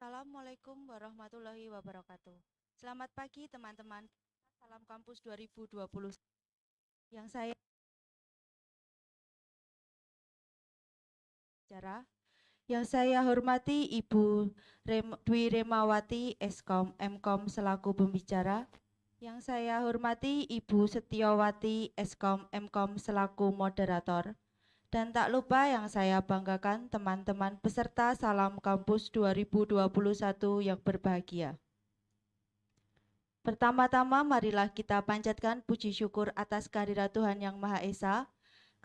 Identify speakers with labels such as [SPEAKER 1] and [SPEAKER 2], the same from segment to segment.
[SPEAKER 1] Assalamualaikum warahmatullahi wabarakatuh. Selamat pagi teman-teman. Salam Kampus 2020. Yang saya bicara, yang saya hormati Ibu Dwi Remawati Eskom Mkom selaku pembicara. Yang saya hormati Ibu Setiawati Eskom Mkom selaku moderator. Dan tak lupa yang saya banggakan teman-teman peserta Salam Kampus 2021 yang berbahagia. Pertama-tama marilah kita panjatkan puji syukur atas kehadirat Tuhan Yang Maha Esa.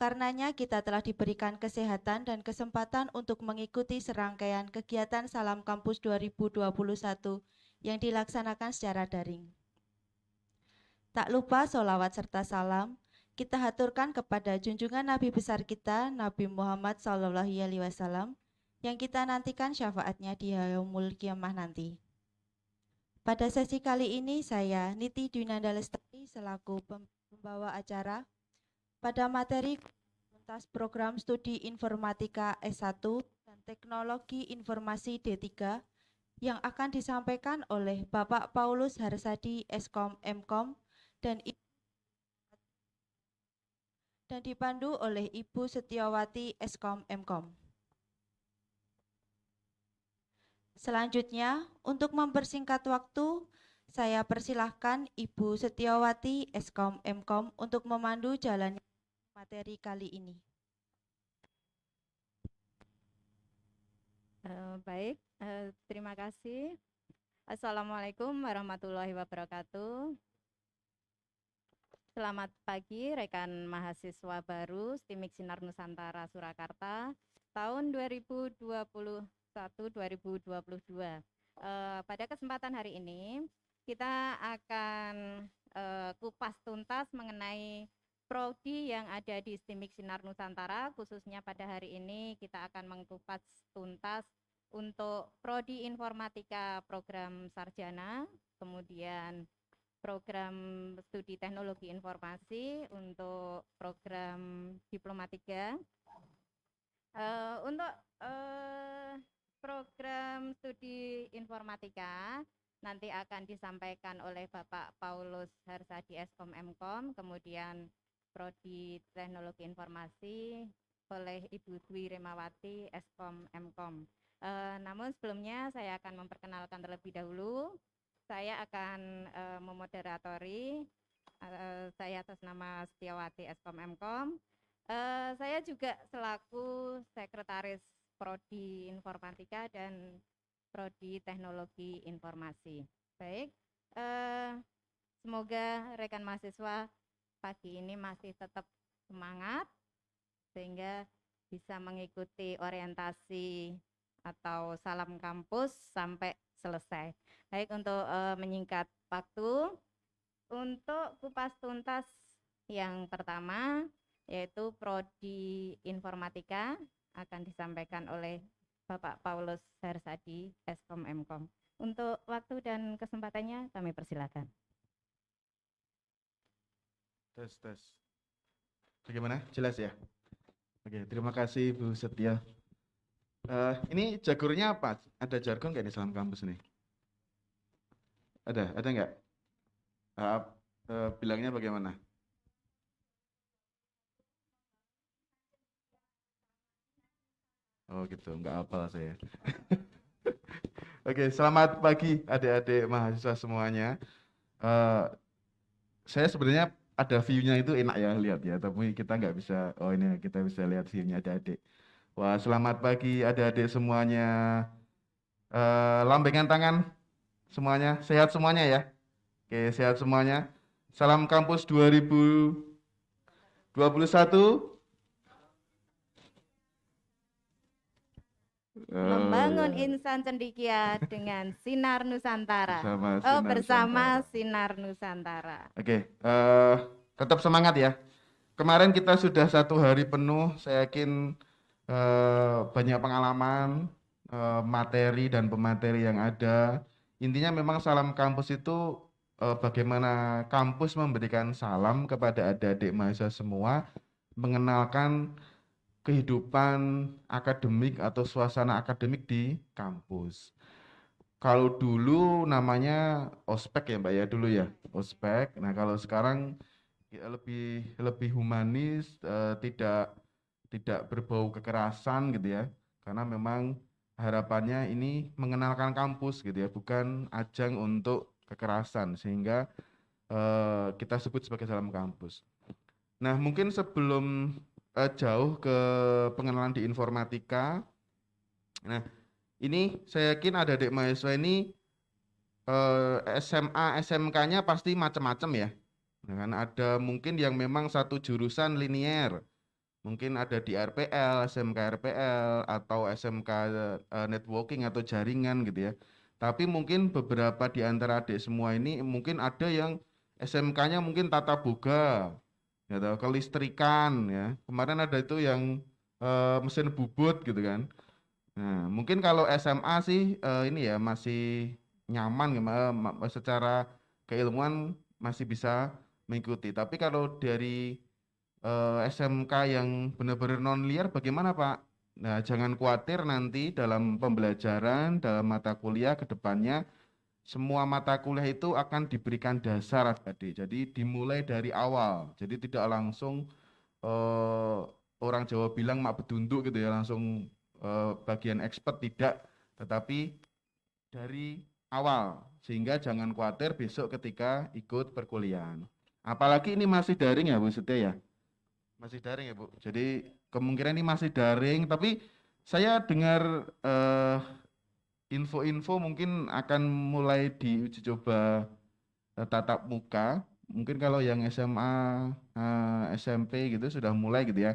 [SPEAKER 1] Karenanya kita telah diberikan kesehatan dan kesempatan untuk mengikuti serangkaian kegiatan Salam Kampus 2021 yang dilaksanakan secara daring. Tak lupa sholawat serta salam kita haturkan kepada junjungan Nabi besar kita, Nabi Muhammad SAW, yang kita nantikan syafaatnya di yaumul kiamah nanti. Pada sesi kali ini saya Niti Dwinanda Lestari selaku pembawa acara pada materi tuntas program studi informatika S1 dan teknologi informasi D3 yang akan disampaikan oleh Bapak Paulus Harsadi Eskom Mkom dan dipandu oleh Ibu Setiawati Eskom Mkom. Selanjutnya, untuk mempersingkat waktu, saya persilahkan Ibu Setiawati Eskom Mkom untuk memandu jalannya materi kali ini.
[SPEAKER 2] Baik, terima kasih. Assalamualaikum warahmatullahi wabarakatuh. Selamat pagi rekan mahasiswa baru STIMIK Sinar Nusantara Surakarta tahun 2021-2022. Pada kesempatan hari ini kita akan kupas tuntas mengenai prodi yang ada di STIMIK Sinar Nusantara. Khususnya pada hari ini kita akan mengkupas tuntas untuk prodi informatika program sarjana, kemudian program studi teknologi informasi untuk program diplomatika. Untuk program studi informatika nanti akan disampaikan oleh Bapak Paulus Harsadi Eskom Mkom, kemudian prodi teknologi informasi oleh Ibu Dwi Remawati Eskom Mkom. Namun sebelumnya saya akan memperkenalkan terlebih dahulu. Saya akan memoderatori. Saya atas nama Setiawati Eskom Mkom. Saya juga selaku sekretaris prodi informatika dan prodi teknologi informasi. Baik, semoga rekan mahasiswa pagi ini masih tetap semangat sehingga bisa mengikuti orientasi atau salam kampus sampai selesai. Baik, untuk menyingkat waktu, untuk kupas tuntas yang pertama yaitu prodi informatika akan disampaikan oleh Bapak Paulus Harsadi Eskom Mkom. Untuk waktu dan kesempatannya kami persilakan.
[SPEAKER 3] Tes. Bagaimana? Jelas ya? Oke, terima kasih Bu Setia. Ini jargonnya apa? Ada jargon nggak di Salam Kampus nih? Ada nggak? Bilangnya bagaimana? Oh gitu, nggak hafal saya. Oke, selamat pagi adik-adik mahasiswa semuanya. Saya sebenarnya ada view-nya itu enak ya lihat ya, tapi kita nggak bisa. Oh ini kita bisa lihat view-nya adik-adik. Wah, selamat pagi adik-adik semuanya. Lambaikan tangan semuanya, sehat semuanya ya. Oke, sehat semuanya. Salam Kampus 2021.
[SPEAKER 2] Membangun insan cendekia dengan Sinar Nusantara. Bersama Sinar Nusantara.
[SPEAKER 3] Oke, tetap semangat ya. Kemarin kita sudah 1 hari penuh, saya yakin banyak pengalaman, materi dan pemateri yang ada. Intinya memang Salam Kampus itu bagaimana kampus memberikan salam kepada adik-adik mahasiswa semua, mengenalkan kehidupan akademik atau suasana akademik di kampus. Kalau dulu namanya ospek ya Mbak ya dulu ya, ospek. Nah kalau sekarang ya lebih lebih humanis, tidak berbau kekerasan gitu ya. Karena memang harapannya ini mengenalkan kampus gitu ya, bukan ajang untuk kekerasan sehingga kita sebut sebagai salam kampus. Nah mungkin sebelum jauh ke pengenalan di informatika, nah ini saya yakin ada adik mahasiswa ini SMA, SMK-nya pasti macam-macam ya. Nah, kan ada mungkin yang memang satu jurusan linier, mungkin ada di RPL, SMK RPL, atau SMK networking atau jaringan gitu ya. Tapi mungkin beberapa di antara adik semua ini mungkin ada yang SMK-nya mungkin tata boga, ya tahu, kelistrikan ya. Kemarin ada itu yang mesin bubut gitu kan. Nah, mungkin kalau SMA sih ini ya masih nyaman ya, secara keilmuan masih bisa mengikuti. Tapi kalau dari SMK yang benar-benar non-liar bagaimana Pak? Nah, jangan khawatir nanti dalam pembelajaran, dalam mata kuliah ke depannya, semua mata kuliah itu akan diberikan dasar adik. Jadi dimulai dari awal. Jadi tidak langsung eh, orang Jawa bilang mak bedunduk gitu ya, langsung bagian expert tidak, tetapi dari awal. Sehingga jangan khawatir besok ketika ikut perkuliahan. Apalagi ini masih daring ya Bu Setia ya? Masih daring ya Bu. Jadi kemungkinan ini masih daring, tapi saya dengar info-info mungkin akan mulai diuji coba tatap muka. Mungkin kalau yang SMA, SMP gitu sudah mulai gitu ya.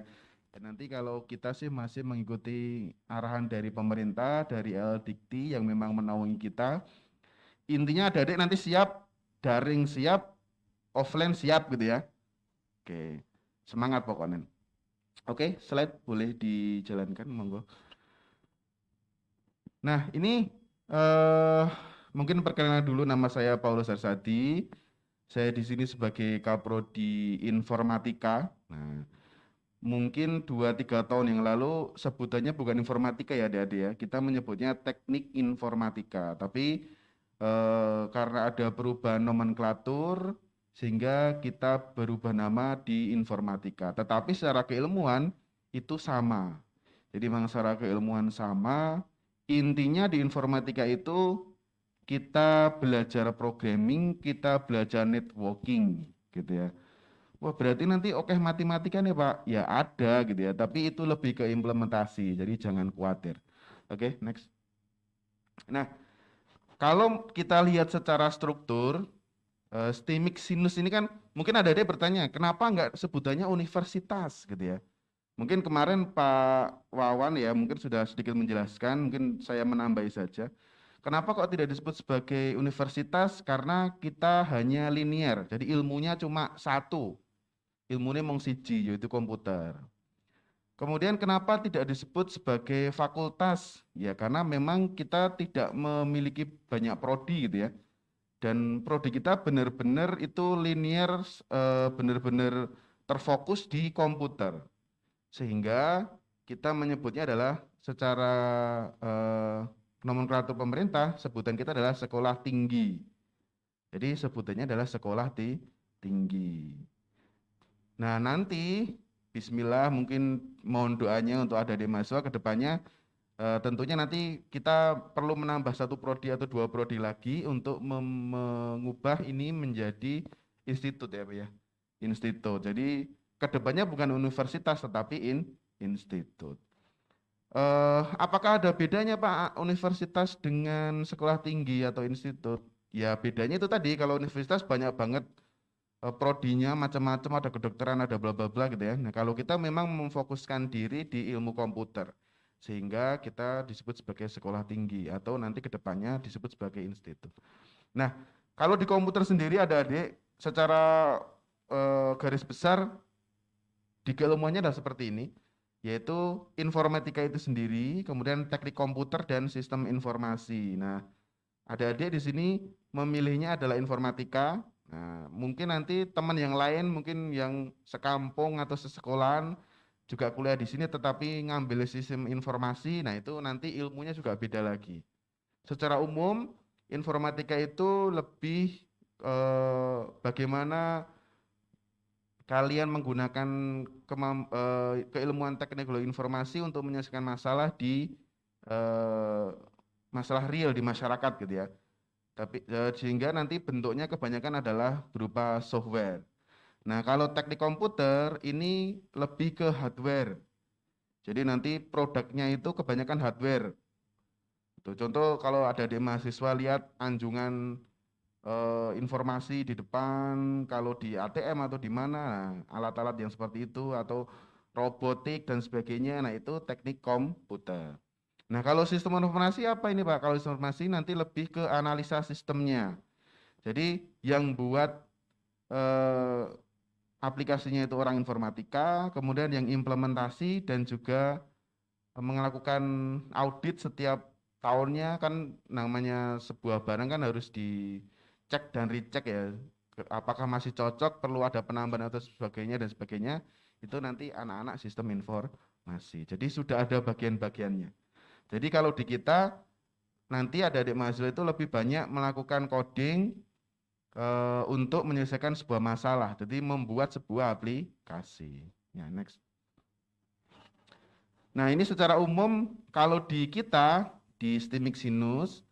[SPEAKER 3] Dan nanti kalau kita sih masih mengikuti arahan dari pemerintah, dari LDikti yang memang menaungi kita. Intinya adik-adik nanti siap, daring siap, offline siap gitu ya. Oke, semangat pokoknya. Oke, slide boleh dijalankan, monggo. Nah, ini eh mungkin perkenalan dulu, nama saya Paulus Arsadi. Saya di sini sebagai Kaprodi Informatika. Nah, mungkin 2-3 tahun yang lalu sebutannya bukan informatika ya adik-adik ya. Kita menyebutnya teknik informatika. Tapi karena ada perubahan nomenklatur sehingga kita berubah nama di informatika. Tetapi secara keilmuan itu sama. Jadi memang secara keilmuan sama. Intinya di informatika itu kita belajar programming, kita belajar networking gitu ya. Wah, berarti nanti oke matematika nih Pak. Ya ada gitu ya, tapi itu lebih ke implementasi. Jadi jangan khawatir. Oke, next. Nah, kalau kita lihat secara struktur, STIMIK sinus ini kan mungkin ada yang bertanya, kenapa nggak sebutannya universitas gitu ya? Mungkin kemarin Pak Wawan ya mungkin sudah sedikit menjelaskan, mungkin saya menambahi saja. Kenapa kok tidak disebut sebagai universitas? Karena kita hanya linear, jadi ilmunya cuma satu, ilmunya mung siji yaitu komputer. Kemudian kenapa tidak disebut sebagai fakultas? Ya karena memang kita tidak memiliki banyak prodi gitu ya. Dan prodi kita benar-benar itu linear, benar-benar terfokus di komputer. Sehingga kita menyebutnya adalah secara nomenklatur pemerintah, sebutan kita adalah sekolah tinggi. Jadi sebutannya adalah sekolah tinggi. Nah, nanti bismillah mungkin mohon doanya untuk adik-adik mahasiswa ke depannya tentunya nanti kita perlu menambah satu prodi atau dua prodi lagi untuk mengubah ini menjadi institut ya Pak ya. Institut. Jadi ke depannya bukan universitas tetapi institut. Apakah ada bedanya Pak universitas dengan sekolah tinggi atau institut? Ya bedanya itu tadi kalau universitas banyak banget prodinya macam-macam, ada kedokteran, ada bla bla bla gitu ya. Nah, kalau kita memang memfokuskan diri di ilmu komputer sehingga kita disebut sebagai sekolah tinggi atau nanti kedepannya disebut sebagai institut. Nah, kalau di komputer sendiri ada adik secara garis besar di keilmuannya adalah seperti ini, yaitu informatika itu sendiri, kemudian teknik komputer dan sistem informasi. Nah, adik-adik di sini memilihnya adalah informatika. Nah, mungkin nanti teman yang lain, mungkin yang sekampung atau sesekolahan juga kuliah di sini tetapi ngambil sistem informasi. Nah, itu nanti ilmunya juga beda lagi. secara umum informatika itu lebih bagaimana kalian menggunakan keilmuan teknologi informasi untuk menyelesaikan masalah di eh, masalah real di masyarakat gitu ya. Tapi sehingga nanti bentuknya kebanyakan adalah berupa software. Nah, kalau teknik komputer ini lebih ke hardware. Jadi nanti produknya itu kebanyakan hardware. Tuh, contoh kalau ada di mahasiswa lihat anjungan informasi di depan, kalau di ATM atau di mana, nah, alat-alat yang seperti itu atau robotik dan sebagainya, nah itu teknik komputer. Nah, kalau sistem informasi apa ini Pak? Kalau sistem informasi nanti lebih ke analisa sistemnya. Jadi yang buat eh, aplikasinya itu orang informatika, kemudian yang implementasi dan juga melakukan audit setiap tahunnya kan namanya sebuah barang kan harus dicek dan recheck ya. Apakah masih cocok, perlu ada penambahan atau sebagainya dan sebagainya. Itu nanti anak-anak sistem informasi. Jadi sudah ada bagian-bagiannya. Jadi kalau di kita nanti adik-adik mahasiswa itu lebih banyak melakukan coding untuk menyelesaikan sebuah masalah. Jadi membuat sebuah aplikasi. Ya, next. Nah, ini secara umum kalau di kita di STEM Exynos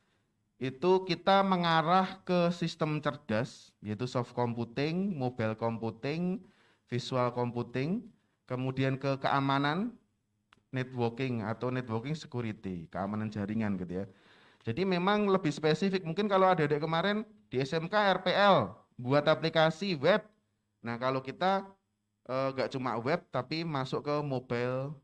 [SPEAKER 3] itu kita mengarah ke sistem cerdas yaitu soft computing, mobile computing, visual computing, kemudian ke keamanan networking atau networking security, keamanan jaringan gitu ya. Jadi memang lebih spesifik. Mungkin kalau adik-adik kemarin di SMK RPL buat aplikasi web. Nah, kalau kita nggak cuma web tapi masuk ke mobile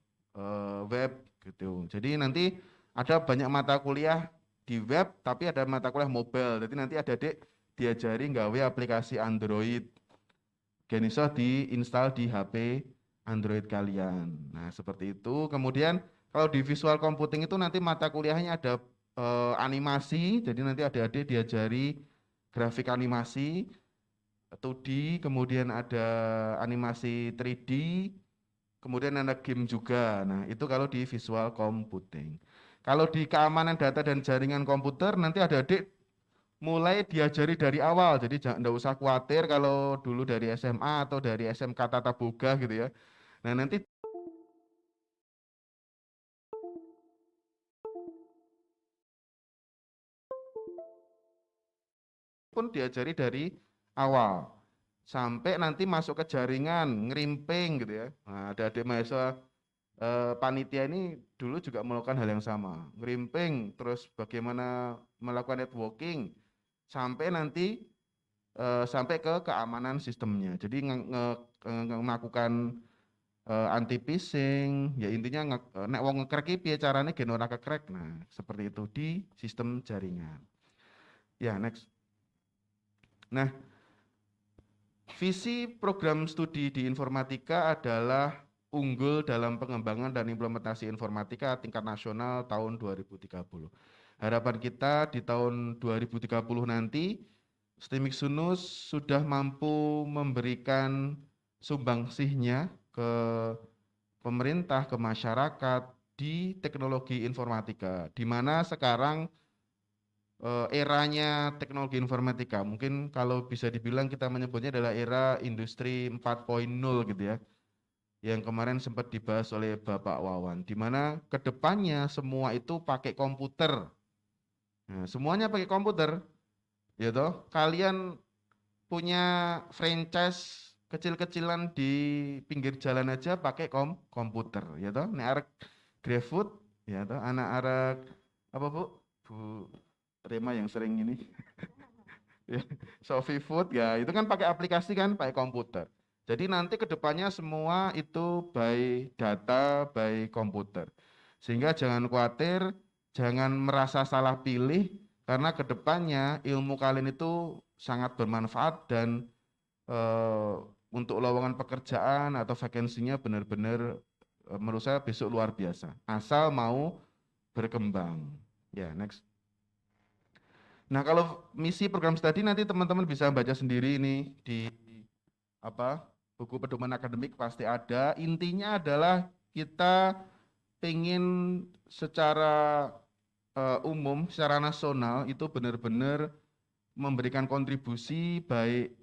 [SPEAKER 3] web gitu. Jadi nanti ada banyak mata kuliah di web tapi ada mata kuliah mobile. Jadi nanti adik-adik diajari nggawe aplikasi Android. Genisah diinstal di HP Android kalian. Nah, seperti itu. Kemudian kalau di visual computing itu nanti mata kuliahnya ada animasi. Jadi nanti adik-adik diajari grafik animasi 2D, kemudian ada animasi 3D, kemudian ada game juga. Nah, itu kalau di visual computing. Kalau di keamanan data dan jaringan komputer, nanti adik-adik mulai diajari dari awal. Jadi jangan enggak usah khawatir kalau dulu dari SMA atau dari SMK Tata Boga gitu ya. Nah, nanti pun diajari dari awal. Sampai nanti masuk ke jaringan, ngerimping gitu ya. Nah, ada adik mahasiswa panitia ini dulu juga melakukan hal yang sama, ngerimping, terus bagaimana melakukan networking, sampai nanti sampai ke keamanan sistemnya. Jadi melakukan anti phishing, ya intinya nek wong nge-crack piye carane gen ora ke-crack. Nah, seperti itu di sistem jaringan. Ya, next. Nah, visi program studi di informatika adalah unggul dalam pengembangan dan implementasi informatika tingkat nasional tahun 2030. Harapan kita di tahun 2030 nanti, STEM Exynos sudah mampu memberikan sumbangsihnya ke pemerintah, ke masyarakat di teknologi informatika, di mana sekarang eranya teknologi informatika. Mungkin kalau bisa dibilang kita menyebutnya adalah era industri 4.0 gitu ya. Yang kemarin sempat dibahas oleh Bapak Wawan, di mana kedepannya semua itu pakai komputer. Nah, semuanya pakai komputer, ya toh. Kalian punya franchise kecil-kecilan di pinggir jalan aja pakai komputer, ya toh. Nek arek GrabFood, ya toh. Anak arek apa Bu? Bu Rema yang sering ini. Ya, Shopee Food ya itu kan pakai aplikasi kan, pakai komputer. Jadi nanti kedepannya semua itu by data, by komputer. Sehingga jangan khawatir, jangan merasa salah pilih, karena kedepannya ilmu kalian itu sangat bermanfaat dan untuk lowongan pekerjaan atau vakansinya benar-benar menurut saya besok luar biasa. Asal mau berkembang. Ya, next. Nah, kalau misi program studi nanti teman-teman bisa baca sendiri ini di apa buku pedoman akademik pasti ada. Intinya adalah kita ingin secara umum secara nasional itu benar-benar memberikan kontribusi baik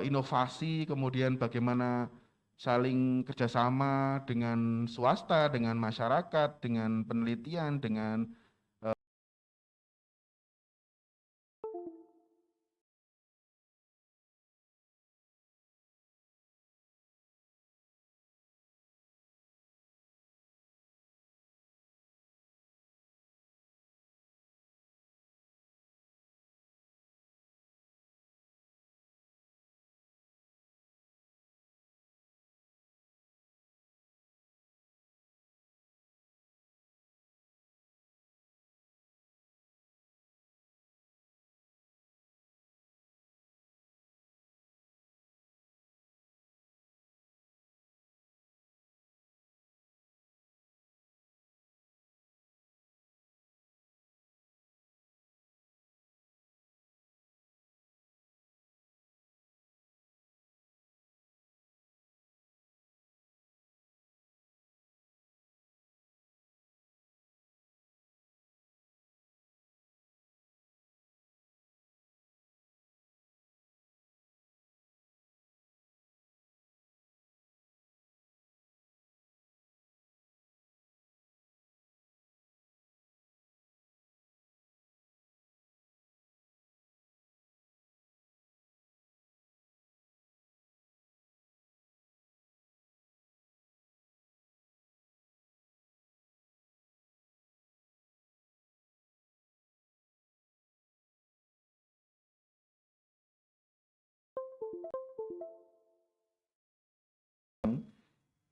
[SPEAKER 3] inovasi, kemudian bagaimana saling kerjasama dengan swasta, dengan masyarakat, dengan penelitian, dengan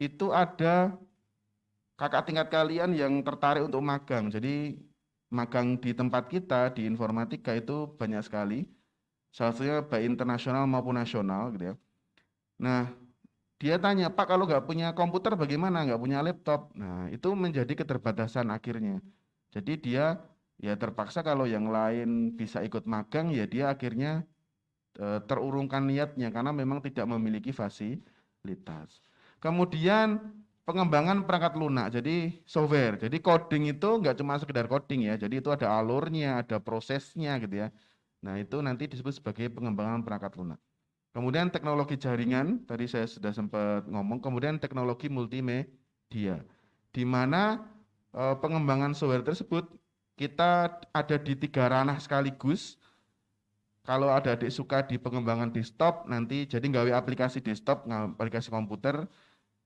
[SPEAKER 3] itu ada kakak tingkat kalian yang tertarik untuk magang. Jadi magang di tempat kita di informatika itu banyak sekali. Salah satunya baik internasional maupun nasional gitu ya. Nah, dia tanya, Pak kalau nggak punya komputer bagaimana? Nggak punya laptop. Nah, itu menjadi keterbatasan akhirnya. Jadi dia ya terpaksa kalau yang lain bisa ikut magang ya dia akhirnya terurungkan niatnya karena memang tidak memiliki fasilitas. Kemudian pengembangan perangkat lunak, jadi software. Jadi coding itu nggak cuma sekedar coding ya, jadi itu ada alurnya, ada prosesnya gitu ya. Nah itu nanti disebut sebagai pengembangan perangkat lunak. Kemudian teknologi jaringan, tadi saya sudah sempat ngomong, kemudian teknologi multimedia, di mana pengembangan software tersebut kita ada di 3 ranah sekaligus. Kalau ada adik suka di pengembangan desktop, nanti jadi nggawe aplikasi desktop, aplikasi komputer,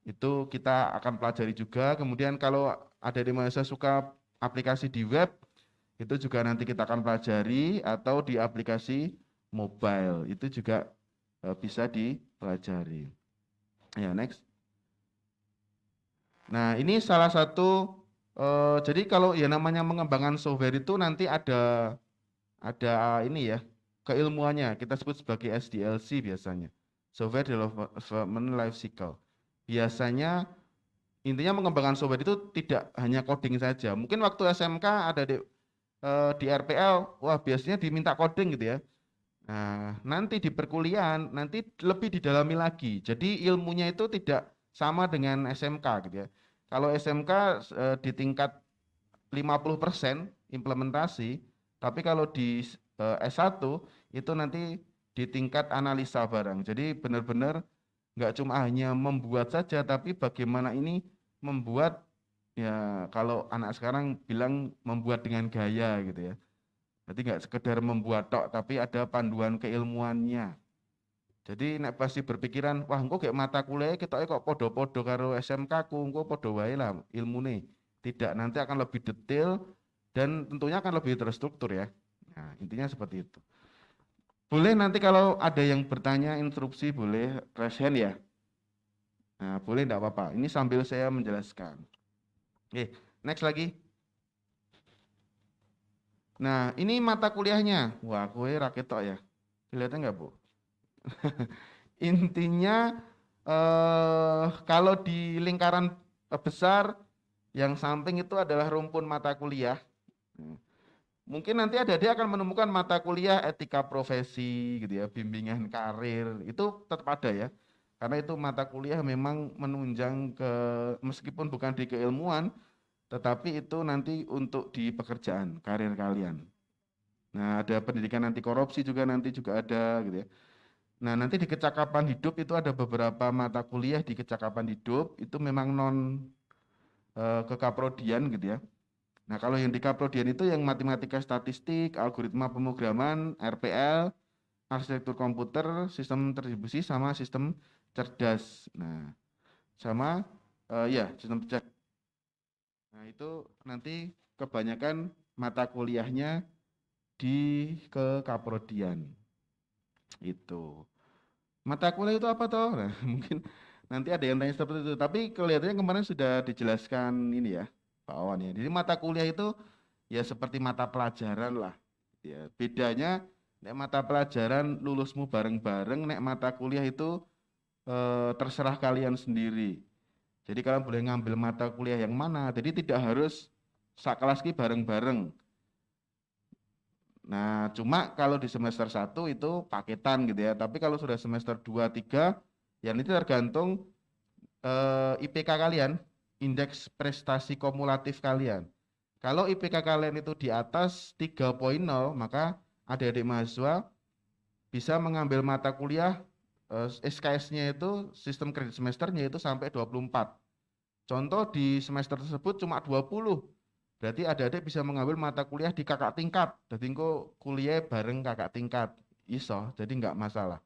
[SPEAKER 3] itu kita akan pelajari juga. Kemudian kalau ada di mahasiswa suka aplikasi di web, itu juga nanti kita akan pelajari, atau di aplikasi mobile, itu juga bisa dipelajari. Ya, next. Nah, ini salah satu, jadi kalau ya namanya mengembangkan software itu nanti ada ini ya, keilmuannya kita sebut sebagai SDLC biasanya, Software Development Life Cycle. Biasanya intinya mengembangkan software itu tidak hanya coding saja. Mungkin waktu SMK ada di RPL, wah biasanya diminta coding gitu ya. Nah, nanti di perkuliahan nanti lebih didalami lagi. Jadi ilmunya itu tidak sama dengan SMK gitu ya. Kalau SMK di tingkat 50% implementasi, tapi kalau di S1 itu nanti di tingkat analisa barang. Jadi benar-benar nggak cuma hanya membuat saja, tapi bagaimana ini membuat, ya kalau anak sekarang bilang membuat dengan gaya gitu ya. Jadi nggak sekedar membuat tok, tapi ada panduan keilmuannya. Jadi nek pasti berpikiran, wah engko kayak mata kuliah kita kok podo-podo karo SMK ku, engko podo wae lah ilmune. Tidak, nanti akan lebih detail dan tentunya akan lebih terstruktur ya. Nah, intinya seperti itu. Boleh nanti kalau ada yang bertanya interupsi boleh raise hand ya. Nah, boleh enggak apa-apa. Ini sambil saya menjelaskan. Oke, next lagi. Nah, ini mata kuliahnya. Wah, kowe ra ketok ya. Kelihatan enggak, Bu? Intinya kalau di lingkaran besar yang samping itu adalah rumpun mata kuliah. Mungkin nanti dia akan menemukan mata kuliah etika profesi gitu ya, bimbingan karir, itu tetap ada ya. Karena itu mata kuliah memang menunjang ke, meskipun bukan di keilmuan, tetapi itu nanti untuk di pekerjaan, karir kalian. Nah, ada pendidikan anti korupsi juga nanti juga ada gitu ya. Nah, nanti di kecakapan hidup itu ada beberapa mata kuliah di kecakapan hidup itu memang non kekaprodian gitu ya. Nah, kalau yang di kaprodian itu yang matematika statistik, algoritma pemrograman, RPL, arsitektur komputer, sistem terdistribusi sama sistem cerdas. Nah, sama ya sistem cerdas. Nah, itu nanti kebanyakan mata kuliahnya di kekaprodian. Itu. Mata kuliah itu apa toh? Nah, mungkin nanti ada yang tanya seperti itu. Tapi kelihatannya kemarin sudah dijelaskan ini ya, Pak Wawan ya. Jadi mata kuliah itu ya seperti mata pelajaran lah. Ya, bedanya nek mata pelajaran lulusmu bareng-bareng, nek mata kuliah itu terserah kalian sendiri. Jadi kalian boleh ngambil mata kuliah yang mana. Jadi tidak harus sakelas ki bareng-bareng. Nah, cuma kalau di semester 1 itu paketan gitu ya. Tapi kalau sudah semester 2, 3, ya nanti tergantung IPK kalian, indeks prestasi kumulatif kalian. Kalau IPK kalian itu di atas 3.0, maka adik-adik mahasiswa bisa mengambil mata kuliah SKS-nya itu sistem kredit semesternya itu sampai 24. Contoh di semester tersebut cuma 20. Berarti adik-adik bisa mengambil mata kuliah di kakak tingkat. Jadi engko kuliah bareng kakak tingkat. Iso, jadi enggak masalah.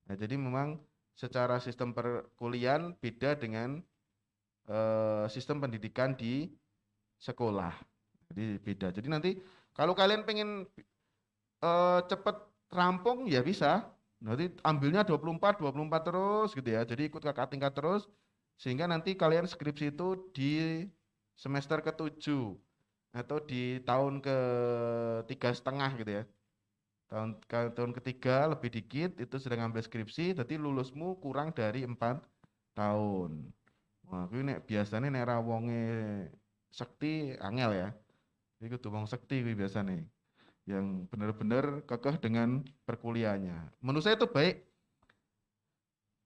[SPEAKER 3] Nah, jadi memang secara sistem perkuliahan beda dengan sistem pendidikan di sekolah. Jadi beda. Jadi nanti kalau kalian pengen cepet rampung ya bisa. Nanti ambilnya 24 terus gitu ya. Jadi ikut kakak tingkat terus sehingga nanti kalian skripsi itu di semester ke-7 atau di tahun ke-3,5 gitu ya. Tahun ketiga lebih dikit itu sedang ngambil skripsi, jadi lulusmu kurang dari 4 tahun. Wah, kuwi nek biasane nek ra wonge sekti angel ya. Iku tuh wong sekti kuwi biasane yang benar-benar kekeh dengan perkuliahannya. Menurut saya itu baik.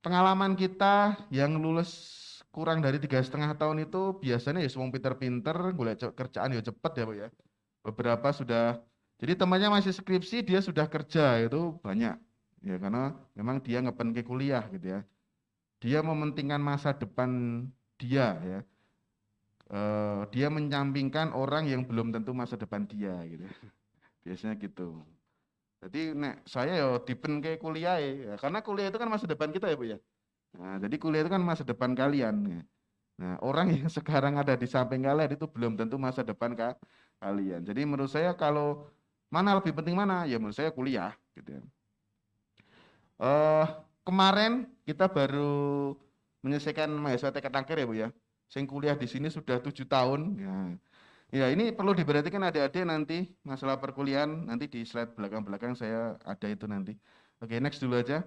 [SPEAKER 3] Pengalaman kita yang lulus kurang dari 3,5 tahun itu biasanya ya wong pinter-pinter, golek kerjaan ya cepet ya, Pak ya. Beberapa sudah, jadi temannya masih skripsi, dia sudah kerja itu banyak. Ya karena memang dia ngepen ke kuliah gitu ya. Dia mementingkan masa depan dia ya. Dia menyampingkan orang yang belum tentu masa depan dia gitu. Biasanya gitu. Jadi nek saya ya dipen ke kuliah ya, karena kuliah itu kan masa depan kita ya Bu ya. Nah, jadi kuliah itu kan masa depan kalian. Ya. Nah, orang yang sekarang ada di samping kalian itu belum tentu masa depan kalian. Jadi menurut saya kalau mana lebih penting mana? Ya menurut saya kuliah gitu ya. Kemarin kita baru menyelesaikan mahasiswa tingkat akhir ya Bu ya. Sing kuliah di sini sudah 7 tahun. Ya. Ya, ini perlu diperhatikan adik-adik nanti masalah perkuliahan, nanti di slide belakang-belakang saya ada itu nanti. Oke, next dulu aja.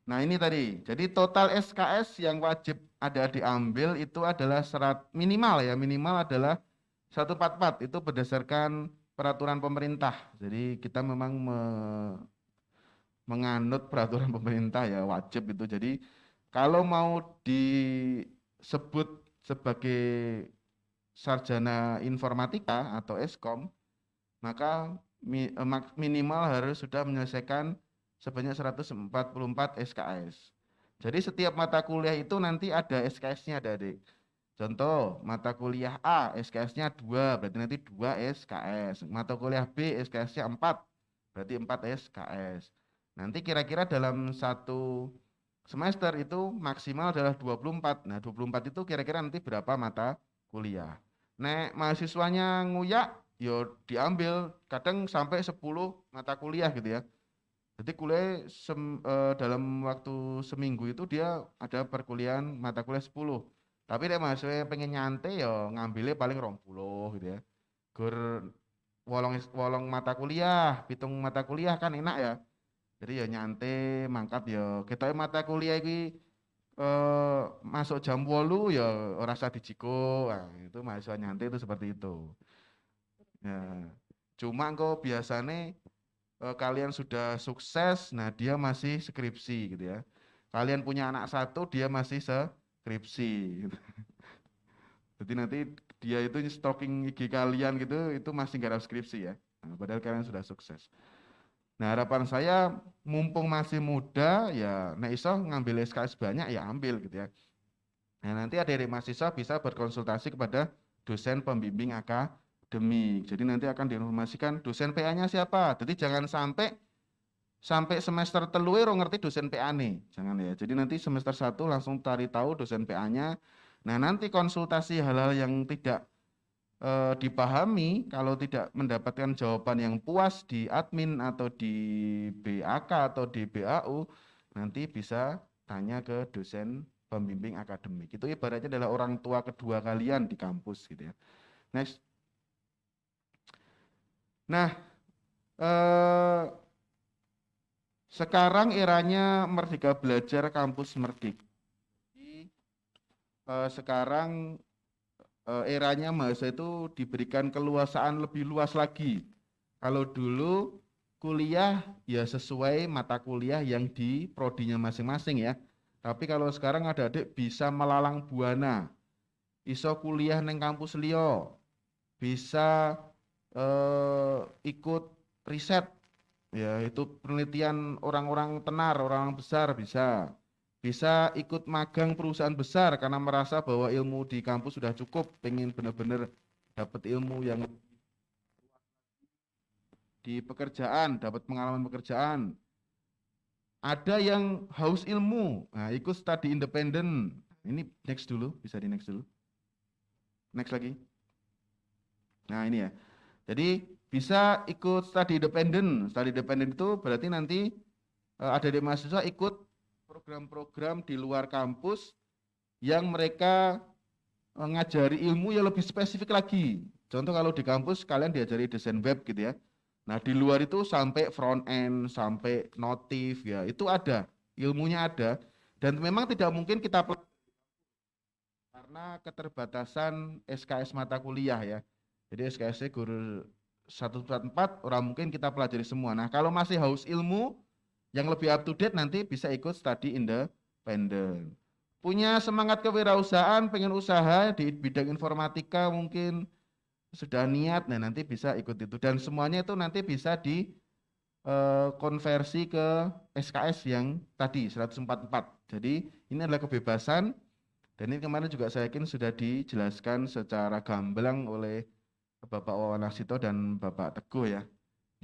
[SPEAKER 3] Nah, ini tadi. Jadi total SKS yang wajib adik-adik ambil itu adalah minimal ya, minimal adalah 144 itu berdasarkan peraturan pemerintah. Jadi kita memang menganut peraturan pemerintah ya, wajib itu. Jadi kalau mau disebut sebagai sarjana informatika atau Eskom, maka minimal harus sudah menyelesaikan sebanyak 144 SKS. Jadi setiap mata kuliah itu nanti ada SKS-nya adik-adik. Contoh, mata kuliah A SKS-nya 2, berarti nanti 2 SKS. Mata kuliah B SKS-nya 4, berarti 4 SKS. Nanti kira-kira dalam satu semester itu maksimal adalah 24. Nah, 24 itu kira-kira nanti berapa mata kuliah. Nek mahasiswanya nguyak, yo diambil kadang sampai 10 mata kuliah gitu ya. Jadi kuliah dalam waktu seminggu itu dia ada perkuliahan mata kuliah 10. Tapi nek mahasiswa yang pengen nyantai yo ngambilnya paling 20 gitu ya. Gur wolong mata kuliah, pitung mata kuliah kan enak ya. Jadi ya nyantai mangkat ya. Kita mata kuliah ini masuk jam 8 ya ora usah dijiko. Nah, itu mahasiswa nyantai itu seperti itu. Ya. Cuma kok biasanya kalian sudah sukses, nah dia masih skripsi gitu ya. Kalian punya anak satu, dia masih skripsi. Gitu. Jadi nanti dia itu stalking IG kalian gitu, itu masih garap skripsi ya. Nah, padahal kalian sudah sukses. Nah, harapan saya mumpung masih muda ya, nek iso ngambil SKS banyak ya ambil gitu ya. Nah, nanti adik-adik mahasiswa bisa berkonsultasi kepada dosen pembimbing akademik. Jadi nanti akan diinformasikan dosen PA-nya siapa. Jadi jangan sampai semester telu ro ngerti dosen PA nih. Jangan ya. Jadi nanti semester 1 langsung cari tahu dosen PA-nya. Nah, nanti konsultasi hal-hal yang tidak dipahami, kalau tidak mendapatkan jawaban yang puas di admin atau di BAK atau di BAU, nanti bisa tanya ke dosen pembimbing akademik. Itu ibaratnya adalah orang tua kedua kalian di kampus gitu ya. Next. Nah, eh, sekarang eranya Merdeka Belajar Kampus Merdeka. Sekarang eranya mahasiswa itu diberikan keluasaan lebih luas lagi. Kalau dulu kuliah ya sesuai mata kuliah yang di prodinya masing-masing ya. Tapi kalau sekarang adik-adik bisa melalang buana, iso kuliah neng kampus liyo, bisa ikut riset, ya itu penelitian orang-orang tenar, orang besar bisa ikut magang perusahaan besar karena merasa bahwa ilmu di kampus sudah cukup, pengen benar-benar dapat ilmu yang di pekerjaan, dapat pengalaman pekerjaan. Ada yang haus ilmu, nah ikut studi independen. Ini next dulu, bisa di next dulu. Next lagi. Nah ini ya. Jadi bisa ikut studi independen. Studi independen itu berarti nanti ada di mahasiswa ikut program-program di luar kampus yang mereka ngajari ilmu yang lebih spesifik lagi. Contoh kalau di kampus kalian diajari desain web gitu ya. Nah, di luar itu sampai front end, sampai notif ya, itu ada, ilmunya ada dan memang tidak mungkin kita karena keterbatasan SKS mata kuliah ya. Jadi SKS-nya guru 144 orang mungkin kita pelajari semua. Nah, kalau masih haus ilmu yang lebih up to date nanti bisa ikut studi independen. Punya semangat kewirausahaan, pengen usaha di bidang informatika mungkin sudah niat, nah nanti bisa ikut itu dan semuanya itu nanti bisa di konversi ke SKS yang tadi 144. Jadi ini adalah kebebasan dan ini kemarin juga saya yakin sudah dijelaskan secara gamblang oleh Bapak Wawan Arsito dan Bapak Teguh ya,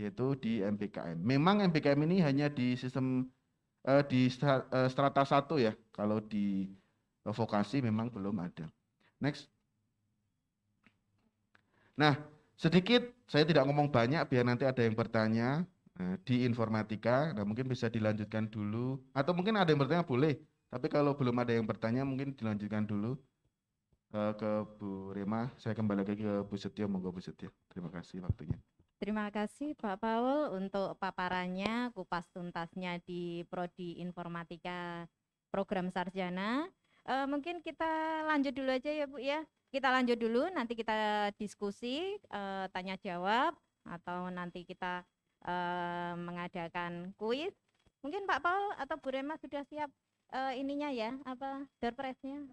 [SPEAKER 3] yaitu di MBKM. Memang MBKM ini hanya di sistem di strata 1 ya, kalau di vokasi memang belum ada. Next. Nah, sedikit saya tidak ngomong banyak biar nanti ada yang bertanya di informatika. Nah, mungkin bisa dilanjutkan dulu atau mungkin ada yang bertanya boleh. Tapi kalau belum ada yang bertanya mungkin dilanjutkan dulu ke Bu Rema. Saya kembali lagi ke Bu Setio. Monggo Bu Setio. Terima kasih waktunya.
[SPEAKER 2] Terima kasih Pak Paul untuk paparannya, kupas tuntasnya di Prodi Informatika Program Sarjana. Mungkin kita lanjut dulu aja ya Bu ya. Kita lanjut dulu, nanti kita diskusi, tanya jawab, atau nanti kita mengadakan kuis. Mungkin Pak Paul atau Bu Rema sudah siap ininya ya, apa door prize-nya?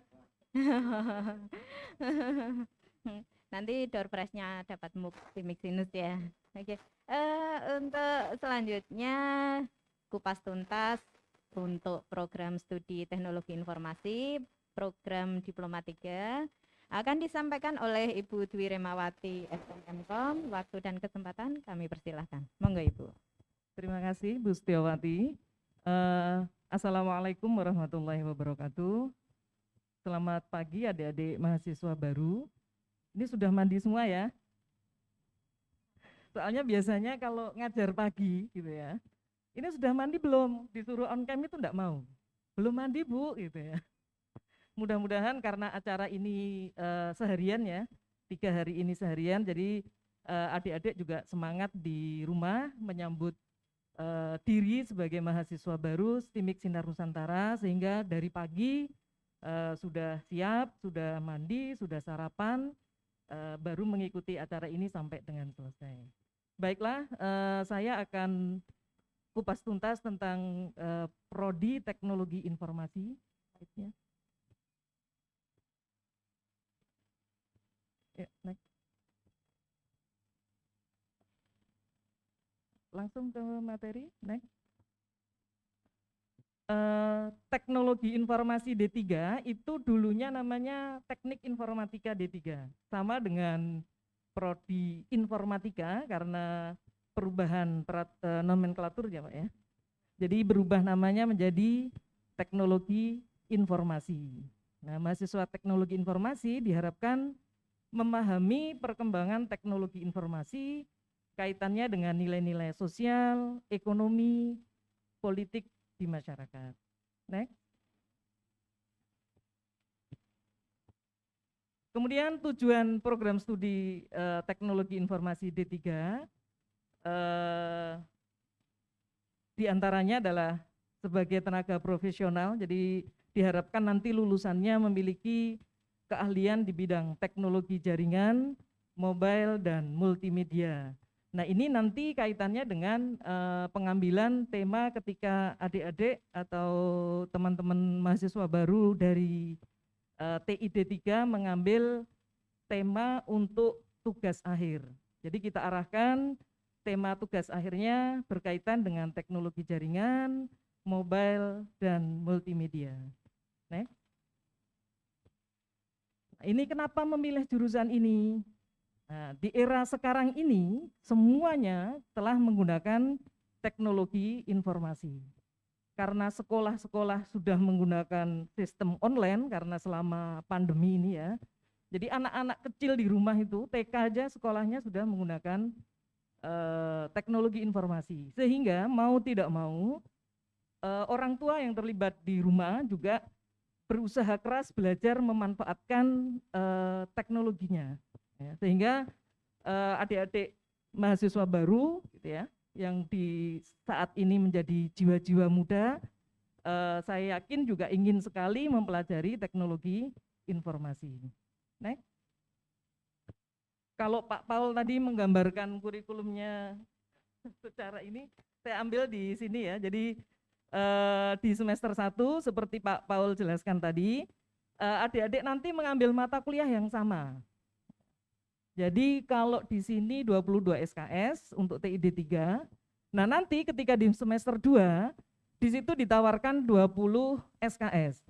[SPEAKER 2] Nanti door prize-nya dapat MUK Timixinus ya. Oke. Untuk selanjutnya kupas tuntas untuk program studi teknologi informasi, program Diploma 3 akan disampaikan oleh Ibu Dwi Remawati SMMkom. Waktu dan kesempatan kami persilahkan. Monggo Ibu.
[SPEAKER 4] Terima kasih Bu Setiawati. Assalamualaikum warahmatullahi wabarakatuh. Selamat pagi adik-adik mahasiswa baru. Ini sudah mandi semua ya? Soalnya biasanya kalau ngajar pagi gitu ya, ini sudah mandi belum? Disuruh on cam itu enggak mau. Belum mandi Bu gitu ya. Mudah-mudahan karena acara ini seharian ya, 3 hari ini seharian, jadi adik-adik juga semangat di rumah menyambut diri sebagai mahasiswa baru STIMIK Sinar Nusantara, sehingga dari pagi sudah siap, sudah mandi, sudah sarapan, baru mengikuti acara ini sampai dengan selesai. Baiklah, saya akan kupas tuntas tentang Prodi Teknologi Informasi. langsung ke materi. Next. Teknologi informasi D3 itu dulunya namanya Teknik Informatika D3. Sama dengan prodi informatika karena perubahan nomenklatur ya Pak ya. Jadi berubah namanya menjadi teknologi informasi. Nah, mahasiswa teknologi informasi diharapkan memahami perkembangan teknologi informasi kaitannya dengan nilai-nilai sosial, ekonomi, politik di masyarakat. Next. Kemudian tujuan program studi teknologi informasi D3 diantaranya adalah sebagai tenaga profesional, jadi diharapkan nanti lulusannya memiliki keahlian di bidang teknologi jaringan, mobile, dan multimedia. Nah ini nanti kaitannya dengan pengambilan tema ketika adik-adik atau teman-teman mahasiswa baru dari TID 3 mengambil tema untuk tugas akhir. Jadi kita arahkan tema tugas akhirnya berkaitan dengan teknologi jaringan, mobile, dan multimedia. Next. Nah, ini kenapa memilih jurusan ini? Nah, di era sekarang ini semuanya telah menggunakan teknologi informasi. Karena sekolah-sekolah sudah menggunakan sistem online karena selama pandemi ini ya. Jadi anak-anak kecil di rumah itu TK aja sekolahnya sudah menggunakan teknologi informasi. Sehingga mau tidak mau orang tua yang terlibat di rumah juga berusaha keras belajar memanfaatkan teknologinya. Ya, sehingga adik-adik mahasiswa baru gitu ya, yang di saat ini menjadi jiwa-jiwa muda, saya yakin juga ingin sekali mempelajari teknologi informasi. Next. Kalau Pak Paul tadi menggambarkan kurikulumnya secara ini, saya ambil di sini ya. Jadi di semester 1 seperti Pak Paul jelaskan tadi, adik-adik nanti mengambil mata kuliah yang sama. Jadi kalau di sini 22 SKS untuk TID 3, nah nanti ketika di semester 2, di situ ditawarkan 20 SKS.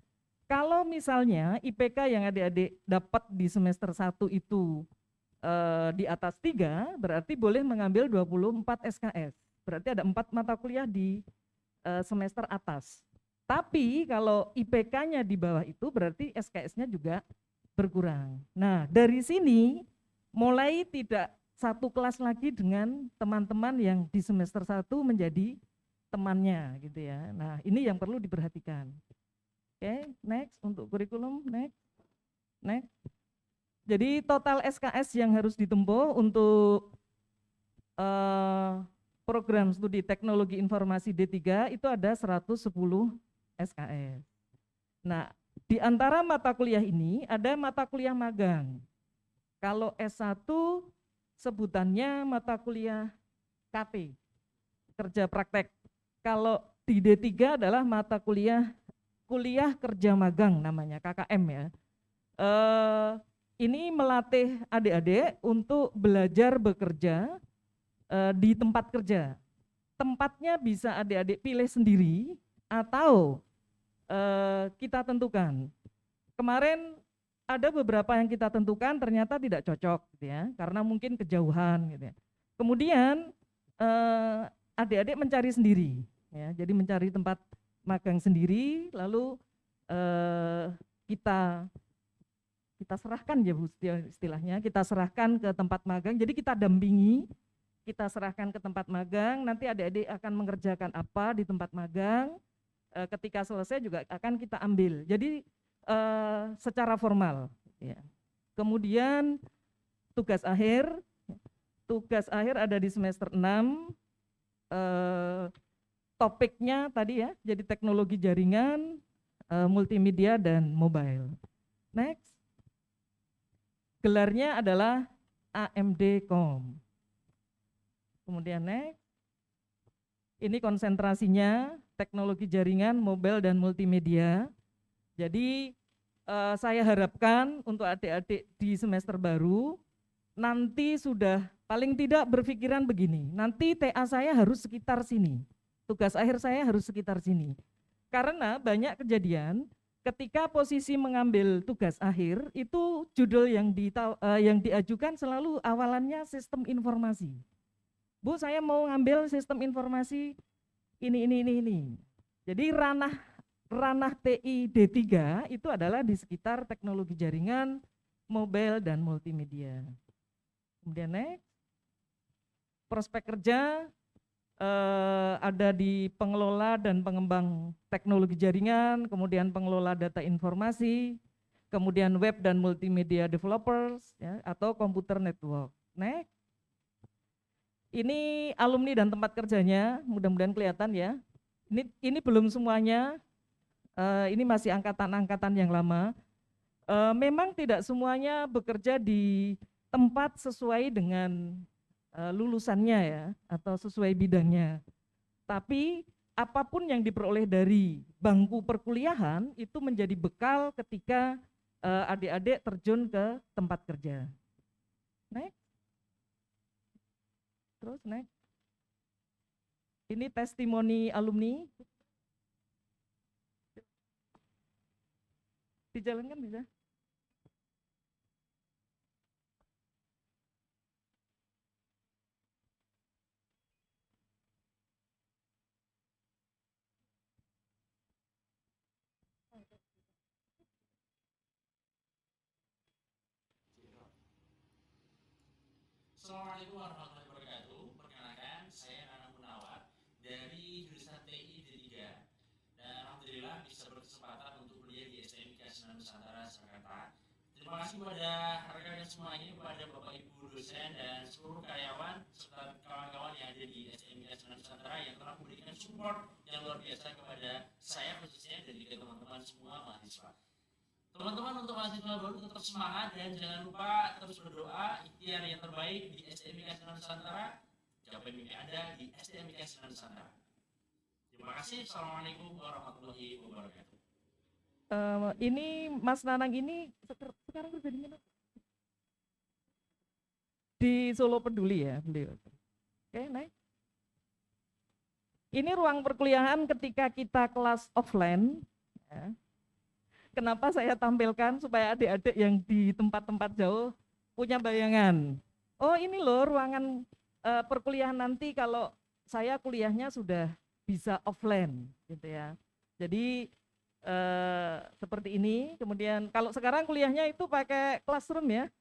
[SPEAKER 4] Kalau misalnya IPK yang adik-adik dapat di semester 1 itu di atas 3, berarti boleh mengambil 24 SKS. Berarti ada 4 mata kuliah di semester atas. Tapi kalau IPK-nya di bawah itu berarti SKS-nya juga berkurang. Nah dari sini mulai tidak satu kelas lagi dengan teman-teman yang di semester 1 menjadi temannya gitu ya. Nah ini yang perlu diperhatikan. Oke, next untuk kurikulum, next. Jadi total SKS yang harus ditempuh untuk program studi teknologi informasi D3 itu ada 110 SKS. Nah di antara mata kuliah ini ada mata kuliah magang. Kalau S1 sebutannya mata kuliah KP, kerja praktek. Kalau di D3 adalah mata kuliah kerja magang namanya, KKM ya. Ini melatih adik-adik untuk belajar bekerja di tempat kerja. Tempatnya bisa adik-adik pilih sendiri atau kita tentukan. Kemarin ada beberapa yang kita tentukan ternyata tidak cocok gitu ya, karena mungkin kejauhan gitu ya. Kemudian adik-adik mencari sendiri ya, jadi mencari tempat magang sendiri, lalu kita serahkan ya Bu istilahnya, kita serahkan ke tempat magang, jadi kita dampingi, kita serahkan ke tempat magang, nanti adik-adik akan mengerjakan apa di tempat magang, ketika selesai juga akan kita ambil. Jadi secara formal ya. Kemudian tugas akhir ada di semester 6, topiknya tadi ya, jadi teknologi jaringan, multimedia, dan mobile. Next. Gelarnya adalah AMD-Com. Kemudian next. Ini konsentrasinya teknologi jaringan, mobile, dan multimedia. Jadi saya harapkan untuk adik-adik di semester baru nanti sudah paling tidak berpikiran begini, nanti TA saya harus sekitar sini, tugas akhir saya harus sekitar sini. Karena banyak kejadian ketika posisi mengambil tugas akhir itu judul yang diajukan selalu awalannya sistem informasi. Bu, saya mau ngambil sistem informasi ini. Jadi ranah TI D3 itu adalah di sekitar teknologi jaringan, mobile dan multimedia. Kemudian next, prospek kerja ada di pengelola dan pengembang teknologi jaringan, kemudian pengelola data informasi, kemudian web dan multimedia developers ya, atau computer network. Next. Ini alumni dan tempat kerjanya, mudah-mudahan kelihatan ya. Ini belum semuanya, ini masih angkatan-angkatan yang lama. Memang tidak semuanya bekerja di tempat sesuai dengan lulusannya ya, atau sesuai bidangnya. Tapi apapun yang diperoleh dari bangku perkuliahan itu menjadi bekal ketika adik-adik terjun ke tempat kerja. Next. Terus next. Ini testimoni alumni. Dijalankan bisa?
[SPEAKER 5] Assalamualaikum warahmatullahi wabarakatuh. Perkenalkan, saya Nana Munawar dari jurusan TI D3 dan alhamdulillah bisa berkesempatan untuk kuliah di STMIK Sunan Nusantara Surakarta. Terima kasih kepada rekan-rekan semuanya, kepada Bapak Ibu dosen dan seluruh karyawan serta kawan-kawan yang ada di STMIK Sunan Nusantara yang telah memberikan support yang luar biasa kepada saya khususnya dan juga teman-teman semua mahasiswa. Teman-teman, untuk mahasiswa baru tetap semangat dan jangan lupa terus berdoa, ikhtiar yang terbaik di STMIK Sunan Nusantara, capai mimpi Anda di STMIK Sunan Nusantara. Terima kasih. Assalamualaikum warahmatullahi wabarakatuh.
[SPEAKER 4] Ini Mas Nanang ini sekarang kerja di mana? Di Solo Peduli ya beliau. Oke, naik. Ini ruang perkuliahan ketika kita kelas offline. Ya. Kenapa saya tampilkan supaya adik-adik yang di tempat-tempat jauh punya bayangan. Oh ini loh ruangan perkuliahan nanti kalau saya kuliahnya sudah bisa offline gitu ya. Jadi seperti ini. Kemudian kalau sekarang kuliahnya itu pakai classroom ya.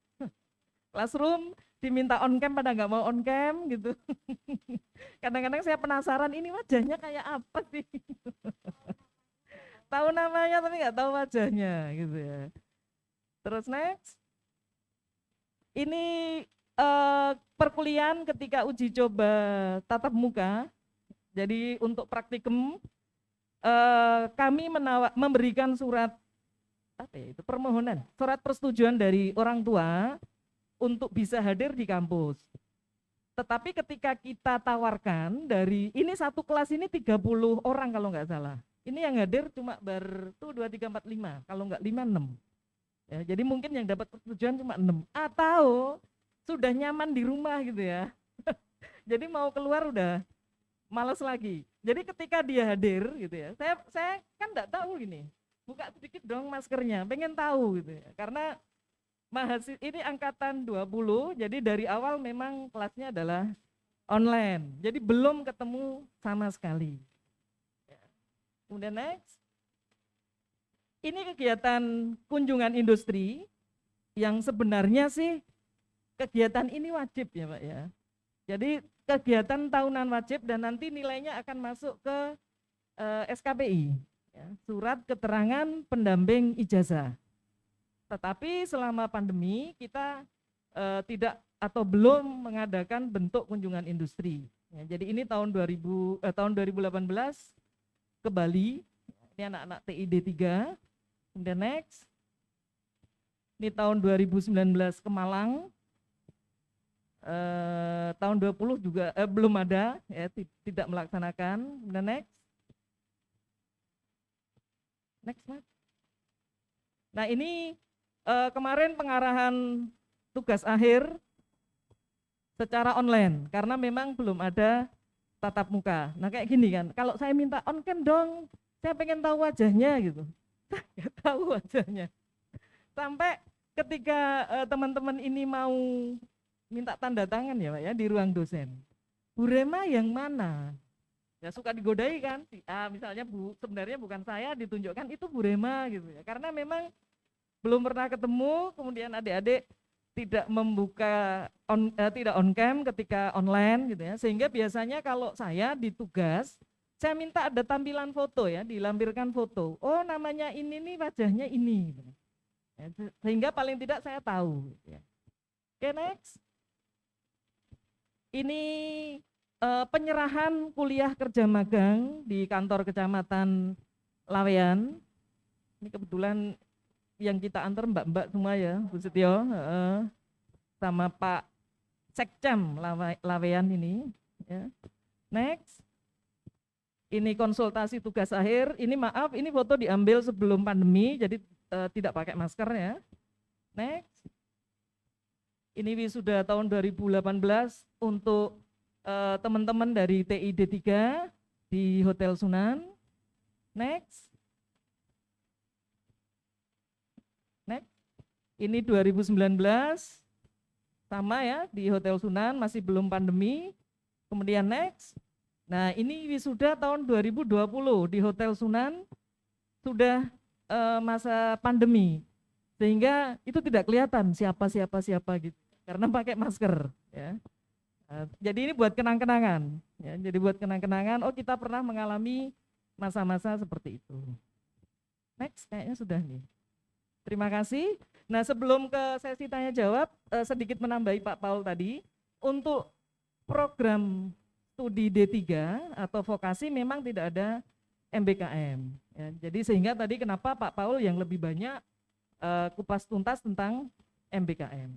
[SPEAKER 4] Classroom diminta on cam pada nggak mau on cam gitu. Kadang-kadang saya penasaran ini wajahnya kayak apa sih. Tahu namanya tapi nggak tahu wajahnya gitu ya. Terus next. Ini perkuliahan ketika uji coba tatap muka. Jadi untuk praktikum kami memberikan surat apa ya, itu permohonan, surat persetujuan dari orang tua untuk bisa hadir di kampus. Tetapi ketika kita tawarkan dari ini satu kelas ini 30 orang kalau nggak salah. Ini yang hadir cuma baru 2, 3, 4, 5, kalau nggak 5, 6. Ya, jadi mungkin yang dapat persetujuan cuma 6 atau sudah nyaman di rumah gitu ya. Jadi mau keluar udah malas lagi. Jadi ketika dia hadir gitu ya, saya kan nggak tahu gini. Buka sedikit dong maskernya, pengen tahu gitu ya. Karena mahasiswa ini angkatan 20, jadi dari awal memang kelasnya adalah online. Jadi belum ketemu sama sekali. Kemudian next. Ini kegiatan kunjungan industri yang sebenarnya sih kegiatan ini wajib ya Pak ya. Jadi kegiatan tahunan wajib dan nanti nilainya akan masuk ke SKPI, ya, surat keterangan pendamping ijazah. Tetapi selama pandemi kita tidak atau belum mengadakan bentuk kunjungan industri. Ya, jadi ini tahun 2018 ke Bali, ini anak-anak TID 3, kemudian next, ini tahun 2019 ke Malang, tahun 20 juga belum ada, ya, tidak melaksanakan, kemudian next Mas. Nah ini kemarin pengarahan tugas akhir, secara online karena memang belum ada tatap muka. Nah kayak gini kan, kalau saya minta on cam dong, saya pengen tahu wajahnya gitu, nggak tahu wajahnya. Sampai ketika teman-teman ini mau minta tanda tangan ya Pak ya di ruang dosen, Bu Rema yang mana? Ya suka digodai kan, misalnya Bu sebenarnya bukan saya, ditunjukkan itu Bu Rema gitu ya, karena memang belum pernah ketemu, kemudian adik-adik tidak membuka tidak on cam ketika online gitu ya, sehingga biasanya kalau saya ditugas saya minta ada tampilan foto ya, dilampirkan foto, oh namanya ini nih, wajahnya ini gitu. Ya, sehingga paling tidak saya tahu gitu ya. Oke, next. Ini penyerahan kuliah kerja magang di kantor kecamatan Laweyan. Ini kebetulan yang kita antar mbak-mbak semua ya, Bu Setio, sama Pak Sekcam Laweyan ini. Ya. Next, ini konsultasi tugas akhir. Ini maaf, ini foto diambil sebelum pandemi, jadi tidak pakai masker ya. Next, ini wisuda tahun 2018 untuk teman-teman dari TID 3 di Hotel Sunan. Next. Ini 2019 sama ya di Hotel Sunan, masih belum pandemi. Kemudian next. Nah, ini wisuda tahun 2020 di Hotel Sunan, sudah masa pandemi. Sehingga itu tidak kelihatan siapa gitu karena pakai masker ya. Jadi ini buat kenang-kenangan ya. Jadi buat kenang-kenangan, oh kita pernah mengalami masa-masa seperti itu. Next, kayaknya sudah nih. Terima kasih. Nah, sebelum ke sesi tanya jawab, sedikit menambahi Pak Paul tadi, untuk program studi D3 atau vokasi memang tidak ada MBKM. Ya, jadi sehingga tadi kenapa Pak Paul yang lebih banyak kupas tuntas tentang MBKM.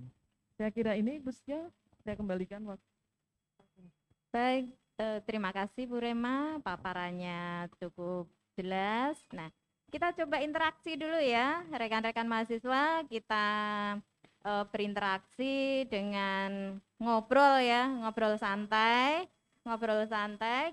[SPEAKER 4] Saya kira ini Bu Setio, saya kembalikan waktu.
[SPEAKER 2] Baik, terima kasih Bu Rema, paparannya cukup jelas. Nah, kita coba interaksi dulu ya, rekan-rekan mahasiswa. Kita berinteraksi dengan ngobrol ya, ngobrol santai.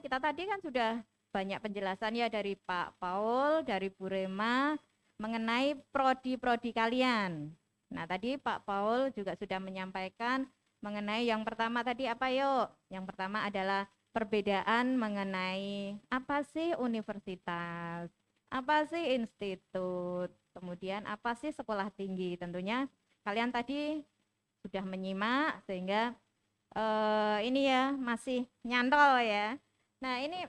[SPEAKER 2] Kita tadi kan sudah banyak penjelasan ya dari Pak Paul, dari Bu Rema mengenai prodi-prodi kalian. Nah, tadi Pak Paul juga sudah menyampaikan mengenai yang pertama tadi apa yuk? Yang pertama adalah perbedaan mengenai apa sih universitas, apa sih institut, kemudian apa sih sekolah tinggi. Tentunya kalian tadi sudah menyimak sehingga ini ya masih nyantol ya. Nah ini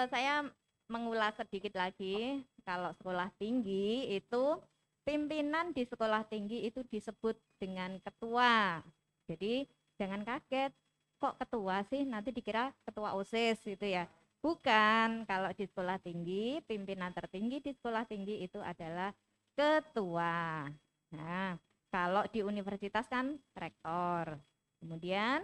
[SPEAKER 2] saya mengulas sedikit lagi. Kalau sekolah tinggi itu pimpinan di sekolah tinggi itu disebut dengan ketua. Jadi jangan kaget, kok ketua sih, nanti dikira ketua OSIS gitu ya. Bukan, kalau di sekolah tinggi, pimpinan tertinggi di sekolah tinggi itu adalah ketua. Nah, kalau di universitas kan rektor. Kemudian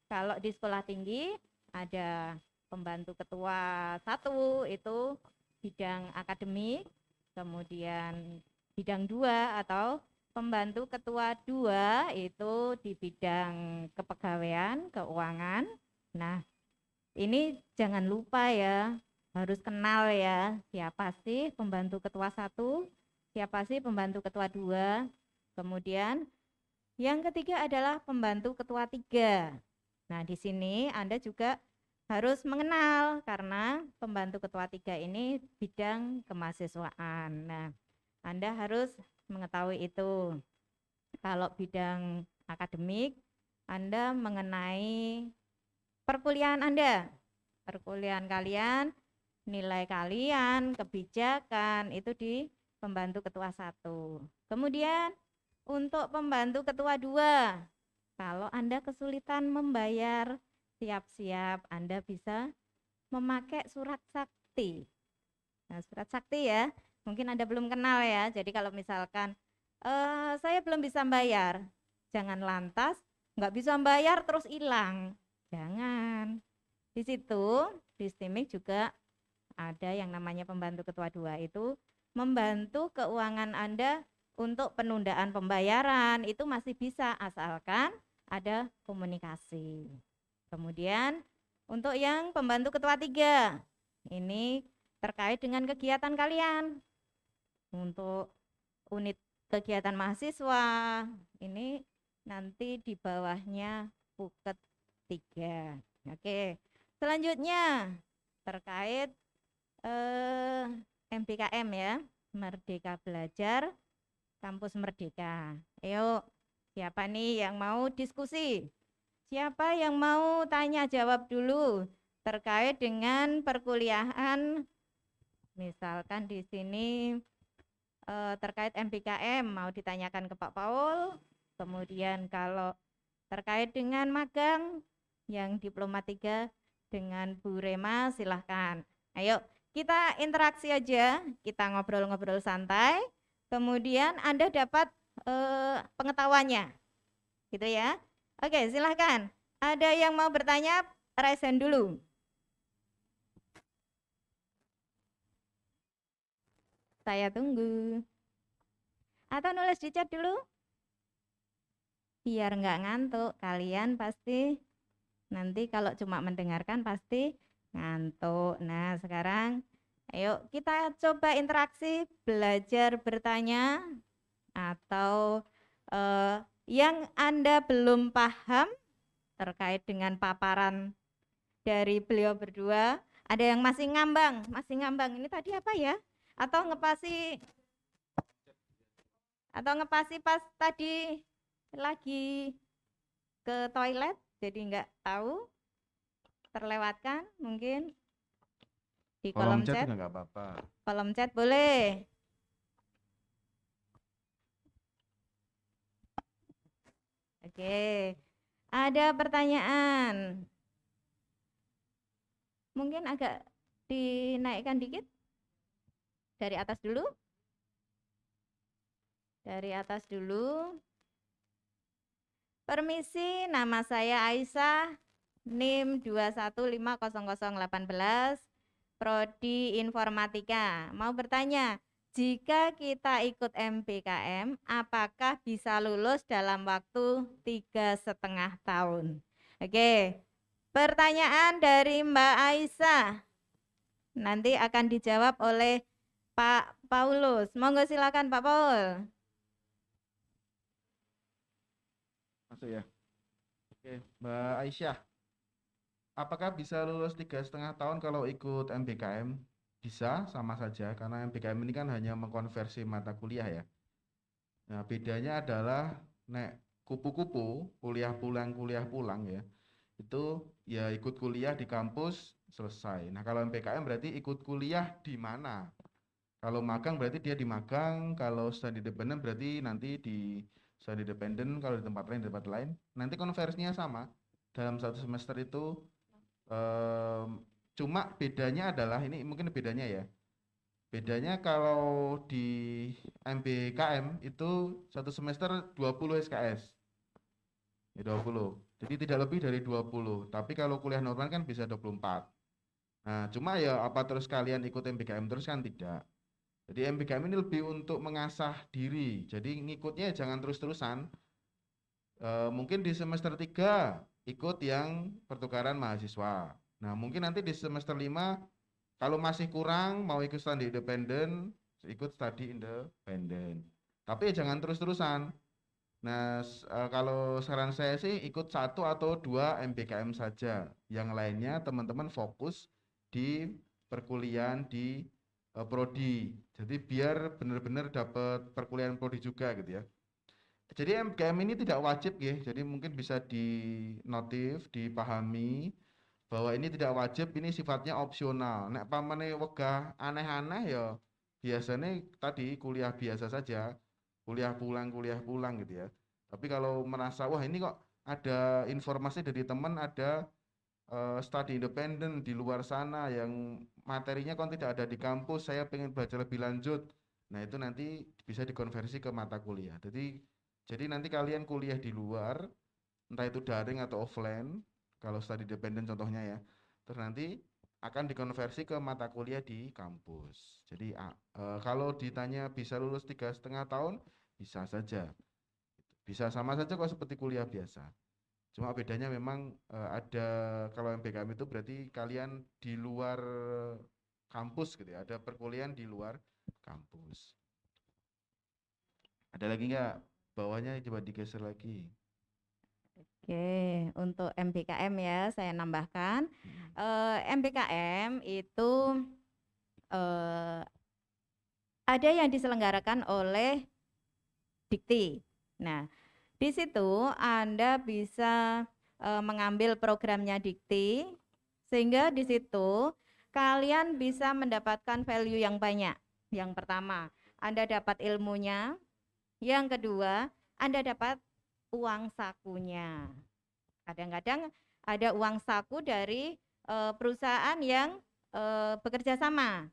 [SPEAKER 2] kalau di sekolah tinggi ada pembantu ketua 1 itu bidang akademik, kemudian bidang 2 atau pembantu ketua 2 itu di bidang kepegawaian, keuangan. Nah, ini jangan lupa ya, harus kenal ya, siapa sih pembantu ketua 1, siapa sih pembantu ketua 2. Kemudian yang ketiga adalah pembantu ketua 3. Nah, di sini Anda juga harus mengenal karena pembantu ketua 3 ini bidang kemahasiswaan. Nah, Anda harus mengetahui itu. Kalau bidang akademik, Anda mengenai perkuliahan Anda, perkuliahan kalian, nilai kalian, kebijakan, itu di pembantu ketua 1. Kemudian untuk pembantu ketua 2, kalau Anda kesulitan membayar, siap-siap Anda bisa memakai surat sakti. Nah, surat sakti ya, mungkin Anda belum kenal ya. Jadi kalau misalkan saya belum bisa bayar, jangan lantas nggak bisa bayar terus hilang. Jangan. Di situ di STIMIK juga ada yang namanya pembantu ketua 2, itu membantu keuangan Anda untuk penundaan pembayaran. Itu masih bisa asalkan ada komunikasi. Kemudian untuk yang pembantu ketua 3, ini terkait dengan kegiatan kalian. Untuk unit kegiatan mahasiswa, ini nanti di bawahnya Puket 3. Oke, selanjutnya terkait MBKM ya, Merdeka Belajar Kampus Merdeka. Ayo, siapa nih yang mau diskusi? Siapa yang mau tanya jawab dulu terkait dengan perkuliahan? Misalkan di sini terkait MBKM mau ditanyakan ke Pak Paul. Kemudian kalau terkait dengan magang yang diploma 3 dengan Bu Rema, silahkan. Ayo kita interaksi aja, kita ngobrol-ngobrol santai. Kemudian Anda dapat pengetahuannya, gitu ya. Oke, silahkan. Ada yang mau bertanya, raise hand dulu. Saya tunggu. Atau nulis di chat dulu. Biar nggak ngantuk. Kalian pasti nanti kalau cuma mendengarkan pasti ngantuk. Nah, sekarang ayo kita coba interaksi, belajar bertanya atau yang Anda belum paham terkait dengan paparan dari beliau berdua. Ada yang masih ngambang, ini tadi apa ya? Atau ngepasi pas tadi lagi ke toilet jadi nggak tahu, terlewatkan mungkin di kolom chat.
[SPEAKER 3] juga nggak apa-apa.
[SPEAKER 2] Kolom chat boleh. Oke, ada pertanyaan, mungkin agak dinaikkan dikit dari atas dulu. Dari atas dulu. Permisi, nama saya Aisyah, NIM 2150018, Prodi Informatika. Mau bertanya, jika kita ikut MBKM, apakah bisa lulus dalam waktu 3,5 tahun? Oke, pertanyaan dari Mbak Aisyah nanti akan dijawab oleh Pak Paulus. Monggo silakan Pak Paul.
[SPEAKER 3] Masuk ya. Oke, Mbak Aisyah, apakah bisa lulus 3,5 tahun kalau ikut MBKM? Bisa, sama saja, karena MBKM ini kan hanya mengkonversi mata kuliah ya. Nah, bedanya adalah nek kupu-kupu, kuliah pulang ya, itu ya ikut kuliah di kampus selesai. Nah, kalau MBKM berarti ikut kuliah di mana? Kalau magang berarti dia di magang, kalau studi independen berarti nanti di studi independen, kalau di tempat lain, nanti konversinya sama. Dalam satu semester itu cuma bedanya adalah, ini mungkin bedanya ya. Bedanya kalau di MBKM itu satu semester 20 SKS. Ya 20. Jadi tidak lebih dari 20. Tapi kalau kuliah normal kan bisa 24. Nah, cuma ya apa terus kalian ikut MBKM terus kan tidak. Jadi MBKM ini lebih untuk mengasah diri. Jadi ngikutnya jangan terus-terusan. Mungkin di semester 3 ikut yang pertukaran mahasiswa. Nah, mungkin nanti di semester 5 kalau masih kurang mau ikut studi independen, ikut studi independen. Tapi ya jangan terus-terusan. Nah, kalau saran saya sih ikut 1 atau 2 MBKM saja. Yang lainnya teman-teman fokus di perkuliahan di prodi. Jadi biar benar-benar dapat perkuliahan prodi juga gitu ya. Jadi MBKM ini tidak wajib ya. Jadi mungkin bisa dinotif, dipahami bahwa ini tidak wajib, ini sifatnya opsional. Nek pamane wegah aneh-aneh ya biasanya tadi kuliah biasa saja, kuliah pulang gitu ya. Tapi kalau merasa wah ini kok ada informasi dari teman, ada studi independen di luar sana yang materinya kok tidak ada di kampus, saya pengen belajar lebih lanjut. Nah, itu nanti bisa dikonversi ke mata kuliah. Jadi nanti kalian kuliah di luar, entah itu daring atau offline, kalau studi independen contohnya ya. Terus nanti akan dikonversi ke mata kuliah di kampus. Jadi kalau ditanya bisa lulus 3,5 tahun, bisa saja. Bisa sama saja kok seperti kuliah biasa. Cuma bedanya memang ada, kalau MBKM itu berarti kalian di luar kampus gitu ya, ada perkuliahan di luar kampus. Ada lagi nggak? Bawahnya coba digeser lagi.
[SPEAKER 2] Oke, untuk MBKM ya saya nambahkan. MBKM itu eh, ada yang diselenggarakan oleh Dikti. Nah, di situ Anda bisa mengambil programnya Dikti, sehingga di situ kalian bisa mendapatkan value yang banyak. Yang pertama, Anda dapat ilmunya. Yang kedua, Anda dapat uang sakunya. Kadang-kadang ada uang saku dari perusahaan yang bekerja sama.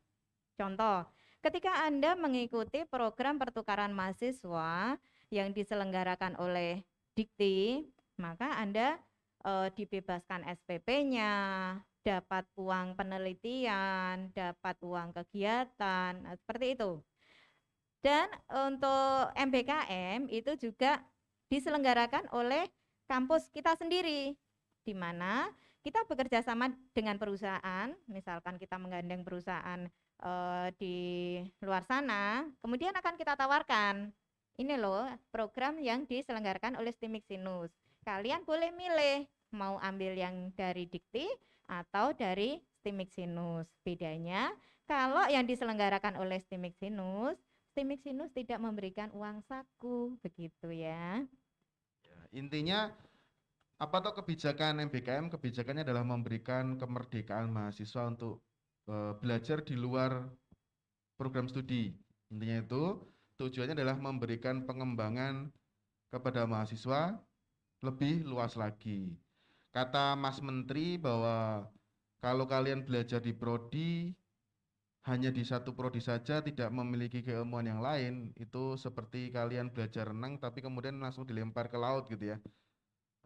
[SPEAKER 2] Contoh, ketika Anda mengikuti program pertukaran mahasiswa yang diselenggarakan oleh Dikti, maka Anda dibebaskan SPP-nya, dapat uang penelitian, dapat uang kegiatan, seperti itu. Dan untuk MBKM itu juga diselenggarakan oleh kampus kita sendiri, di mana kita bekerja sama dengan perusahaan, misalkan kita menggandeng perusahaan di luar sana, kemudian akan kita tawarkan, ini loh program yang diselenggarakan oleh STIMIK Sinus. Kalian boleh milih mau ambil yang dari Dikti atau dari STIMIK Sinus. Bedanya kalau yang diselenggarakan oleh STIMIK Sinus tidak memberikan uang saku, begitu ya.
[SPEAKER 3] Ya, intinya apa tuh kebijakan MBKM? Kebijakannya adalah memberikan kemerdekaan mahasiswa untuk belajar di luar program studi. Intinya itu tujuannya adalah memberikan pengembangan kepada mahasiswa lebih luas lagi. Kata Mas Menteri bahwa kalau kalian belajar di prodi hanya di satu prodi saja tidak memiliki keilmuan yang lain, itu seperti kalian belajar renang tapi kemudian langsung dilempar ke laut gitu ya.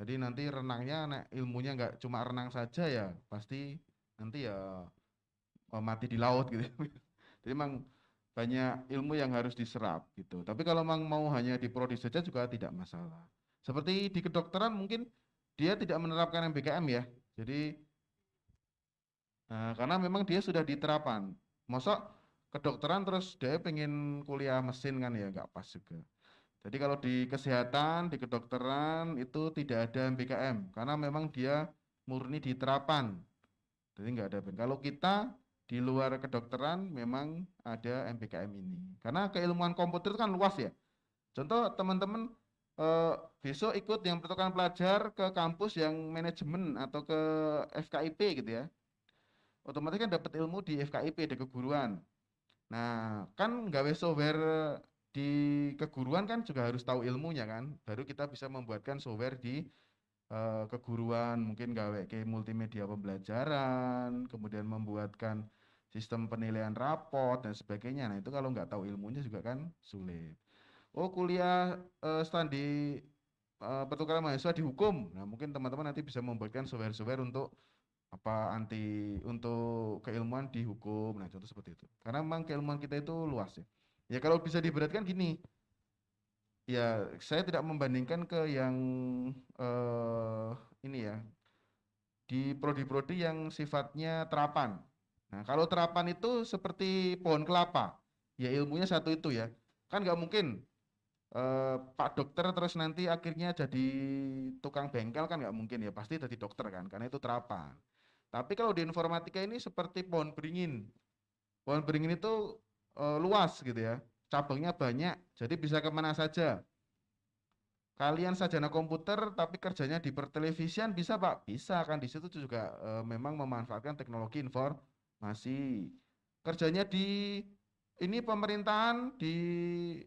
[SPEAKER 3] Jadi nanti renangnya ilmunya nggak cuma renang saja ya, pasti nanti ya mati di laut gitu. Jadi memang banyak ilmu yang harus diserap gitu. Tapi kalau memang mau hanya di prodi saja juga tidak masalah. Seperti di kedokteran mungkin dia tidak menerapkan MBKM ya. Jadi karena memang dia sudah diterapkan. Masa kedokteran terus dia pengen kuliah mesin kan ya nggak pas juga. Jadi kalau di kesehatan, di kedokteran itu tidak ada MBKM karena memang dia murni diterapan. Jadi nggak ada. Kalau kita di luar kedokteran memang ada MBKM ini. Karena keilmuan komputer itu kan luas ya. Contoh teman-teman besok ikut yang pertukaran pelajar ke kampus yang manajemen atau ke FKIP gitu ya. Otomatis kan dapat ilmu di FKIP, di keguruan. Nah, kan gawe software di keguruan kan juga harus tahu ilmunya kan. Baru kita bisa membuatkan software di keguruan, mungkin gawe kayak multimedia pembelajaran, kemudian membuatkan sistem penilaian raport dan sebagainya. Nah, itu kalau nggak tahu ilmunya juga kan sulit. Oh, kuliah studi pertukaran mahasiswa di hukum. Nah, mungkin teman-teman nanti bisa membuatkan software-software untuk untuk keilmuan di hukum. Nah, contoh seperti itu. Karena memang keilmuan kita itu luas ya. Ya kalau bisa diberatkan gini, ya saya tidak membandingkan ke yang ini ya, di prodi-prodi yang sifatnya terapan. Nah, kalau terapan itu seperti pohon kelapa, ya ilmunya satu itu ya. Kan nggak mungkin Pak dokter terus nanti akhirnya jadi tukang bengkel kan nggak mungkin ya, pasti jadi dokter kan, karena itu terapan. Tapi kalau di informatika ini seperti pohon beringin. Pohon beringin itu luas gitu ya, cabangnya banyak, jadi bisa kemana saja. Kalian sarjana komputer tapi kerjanya di pertelevisian bisa Pak? Bisa kan, di situ juga memang memanfaatkan teknologi informasi. Kerjanya di ini pemerintahan di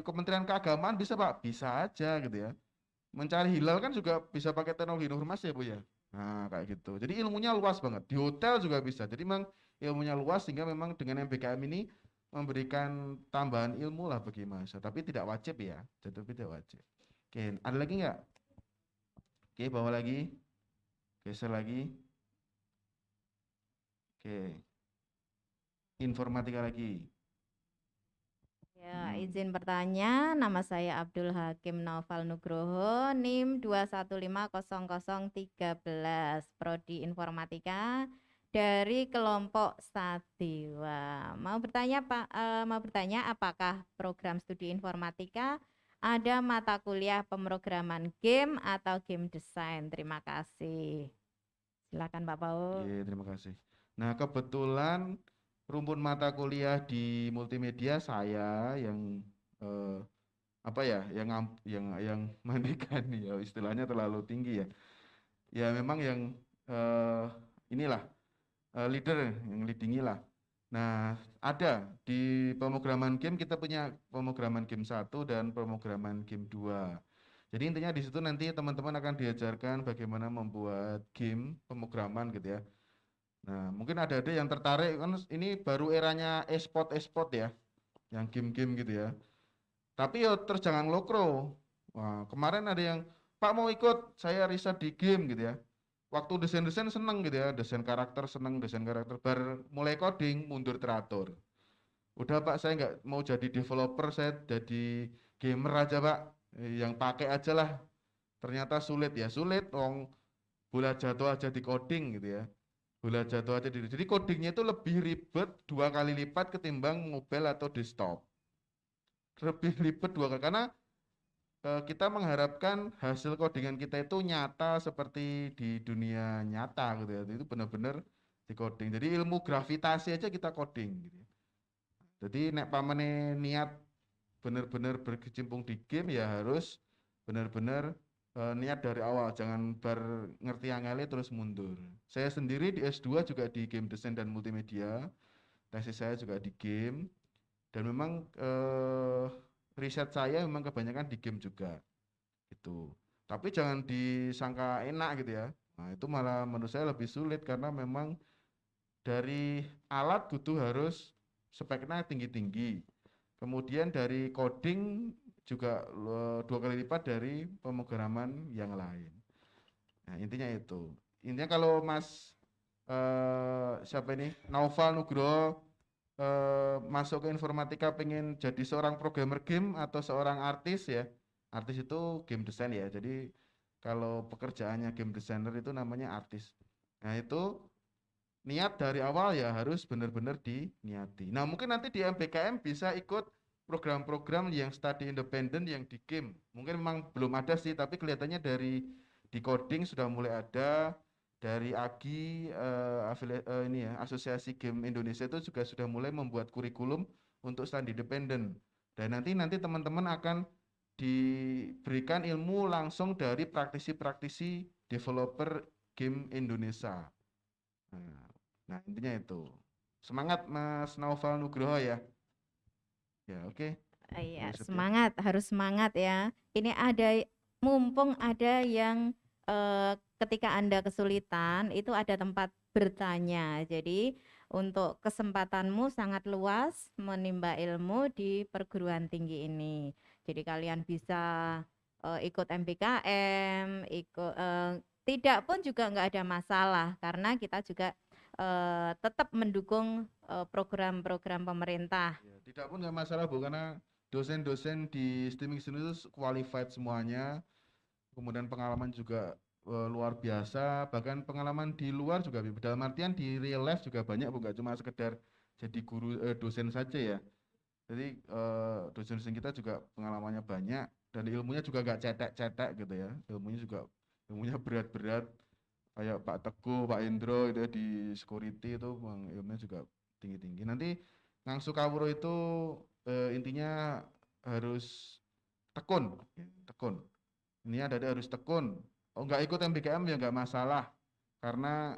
[SPEAKER 3] Kementerian Keagamaan bisa Pak? Bisa aja gitu ya. Mencari hilal kan juga bisa pakai teknologi informasi ya Bu ya. Nah, kayak gitu. Jadi ilmunya luas banget. Di hotel juga bisa. Jadi memang ilmunya luas sehingga memang dengan MBKM ini memberikan tambahan ilmu lah bagi mahasiswa. Tapi tidak wajib ya. Tapi tidak wajib. Oke, ada lagi nggak? Oke, bawa lagi. Geser lagi. Oke. Informatika lagi.
[SPEAKER 2] Ya, izin bertanya, nama saya Abdul Hakim Naufal Nugroho, NIM 2150013, Prodi Informatika dari kelompok Sadewa. Mau bertanya apakah program studi informatika ada mata kuliah pemrograman game atau game design? Terima kasih. Silakan Pak Paul.
[SPEAKER 3] Iya, terima kasih. Nah, kebetulan rumpun mata kuliah di multimedia saya yang eh, apa ya, yang mandikan ya istilahnya terlalu tinggi ya. Ya memang yang eh, inilah leader yang leadingi lah. Nah, ada di pemrograman game kita punya pemrograman game 1 dan pemrograman game 2. Jadi intinya di situ nanti teman-teman akan diajarkan bagaimana membuat game pemrograman gitu ya. Nah, mungkin ada yang tertarik kan ini baru eranya e-sport ya, yang game-game gitu ya. Tapi ya terus jangan lokro. Wah, kemarin ada yang Pak mau ikut saya riset di game gitu ya. Waktu desain-desain seneng gitu ya, desain karakter seneng, desain karakter bar mulai coding mundur teratur. Udah Pak, saya nggak mau jadi developer, saya jadi gamer aja Pak. Yang pakai aja lah. Ternyata sulit ya, sulit. Wong bola jatuh aja di coding gitu ya. Bola jatuh aja di. Jadi codingnya itu lebih ribet 2 kali lipat ketimbang mobile atau desktop. Lebih ribet 2 kali karena kita mengharapkan hasil codingan kita itu nyata seperti di dunia nyata gitu ya. Itu benar-benar di coding. Jadi ilmu gravitasi aja kita coding gitu ya. Jadi nek pamane niat benar-benar berkecimpung di game ya harus benar-benar niat dari awal, jangan ngerti angele terus mundur. Saya sendiri di S2 juga di game design dan multimedia. Tesis saya juga di game dan memang riset saya memang kebanyakan di game juga gitu. Tapi jangan disangka enak gitu ya. Nah, itu malah menurut saya lebih sulit karena memang dari alat butuh harus speknya tinggi-tinggi. Kemudian dari coding juga 2 kali lipat dari pemrograman yang lain. Nah, intinya itu. Intinya kalau Mas siapa ini? Naufal Nugroho masuk ke informatika pengen jadi seorang programmer game atau seorang artis ya. Artis itu game design ya. Jadi kalau pekerjaannya game designer itu namanya artis. Nah, itu niat dari awal ya harus benar-benar diniati. Nah, mungkin nanti di MBKM bisa ikut program-program yang study independent yang di game. Mungkin memang belum ada sih, tapi kelihatannya dari di coding sudah mulai ada. Dari AGI ini ya, Asosiasi Game Indonesia itu juga sudah mulai membuat kurikulum untuk study independent. Dan nanti teman-teman akan diberikan ilmu langsung dari praktisi-praktisi developer game Indonesia. Nah, intinya itu. Semangat Mas Naufal Nugroho ya. Ya, oke.
[SPEAKER 2] Iya,
[SPEAKER 3] Lanjut ya.
[SPEAKER 2] semangat, harus semangat ya. Ini mumpung ada yang ketika Anda kesulitan, itu ada tempat bertanya. Jadi, untuk kesempatanmu sangat luas menimba ilmu di perguruan tinggi ini. Jadi, kalian bisa ikut MBKM, tidak pun juga nggak ada masalah, karena kita juga tetap mendukung program-program pemerintah.
[SPEAKER 3] Ya, tidak pun nggak masalah Bu, karena dosen-dosen di streaming sini itu qualified semuanya. Kemudian pengalaman juga luar biasa, bahkan pengalaman di luar juga dalam artian di real life juga banyak Bu, nggak cuma sekedar jadi guru dosen saja ya. Jadi dosen-dosen kita juga pengalamannya banyak dan ilmunya juga nggak cetek-cetek gitu ya. Ilmunya berat-berat kayak Pak Teguh, Pak Indro itu ya, di security itu ilmunya juga tinggi-tinggi. Nanti ngangsu kawuro itu intinya harus tekun, ya, tekun. Ini ada harus tekun. Oh nggak ikut MBKM ya nggak masalah karena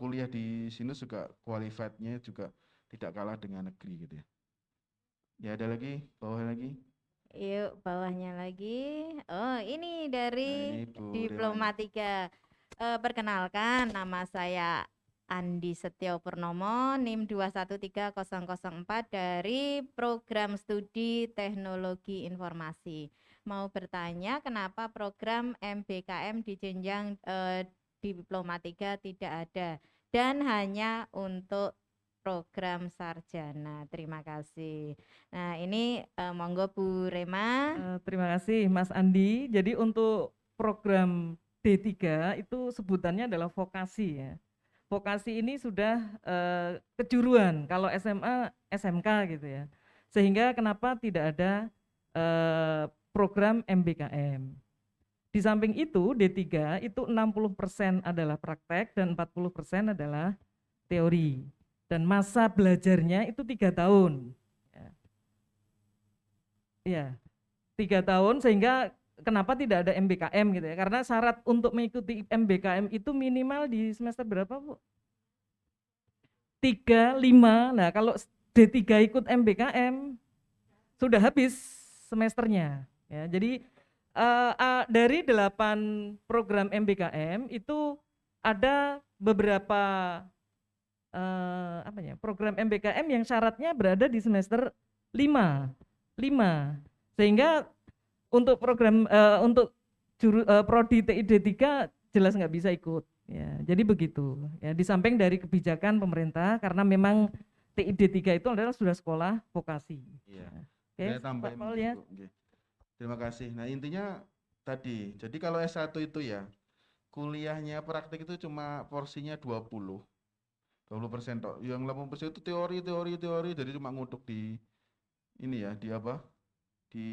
[SPEAKER 3] kuliah di sini juga qualified-nya juga tidak kalah dengan negeri gitu ya. Ya ada lagi, bawah lagi.
[SPEAKER 2] Yuk, bawahnya lagi. Oh, ini
[SPEAKER 3] Nah
[SPEAKER 2] dari
[SPEAKER 3] ini Bu Rewani.
[SPEAKER 2] Diplomatika. Perkenalkan, nama saya Andi Setio Purnomo, NIM 213004 dari Program Studi Teknologi Informasi. Mau bertanya kenapa program MBKM di jenjang Diplomatika tidak ada dan hanya untuk program sarjana. Terima kasih. Nah, ini monggo Bu Rema.
[SPEAKER 4] Terima kasih Mas Andi. Jadi untuk program D3 itu sebutannya adalah vokasi ya. Vokasi ini sudah kejuruan, kalau SMA, SMK gitu ya. Sehingga kenapa tidak ada program MBKM. Di samping itu D3 itu 60% adalah praktek dan 40% adalah teori. Dan masa belajarnya itu 3 tahun. Ya, 3 tahun, sehingga kenapa tidak ada MBKM gitu ya, karena syarat untuk mengikuti MBKM itu minimal di semester berapa Bu? 3, 5. Nah kalau D3 ikut MBKM sudah habis semesternya ya. Jadi dari 8 program MBKM itu ada beberapa program MBKM yang syaratnya berada di semester 5. Sehingga untuk program untuk prodi TID 3 jelas nggak bisa ikut ya. Jadi begitu ya, di samping dari kebijakan pemerintah karena memang TID 3 itu adalah sudah sekolah vokasi.
[SPEAKER 3] Iya.
[SPEAKER 4] Oke,
[SPEAKER 3] Saya tambahin
[SPEAKER 4] Pak Paul
[SPEAKER 3] dikit,
[SPEAKER 4] ya.
[SPEAKER 3] Bu. Oke. Terima kasih. Nah, intinya tadi, jadi kalau S1 itu ya, kuliahnya praktik itu cuma porsinya 20% tok. Yang 80% itu teori, jadi cuma ngutuk di ini ya, di apa? Di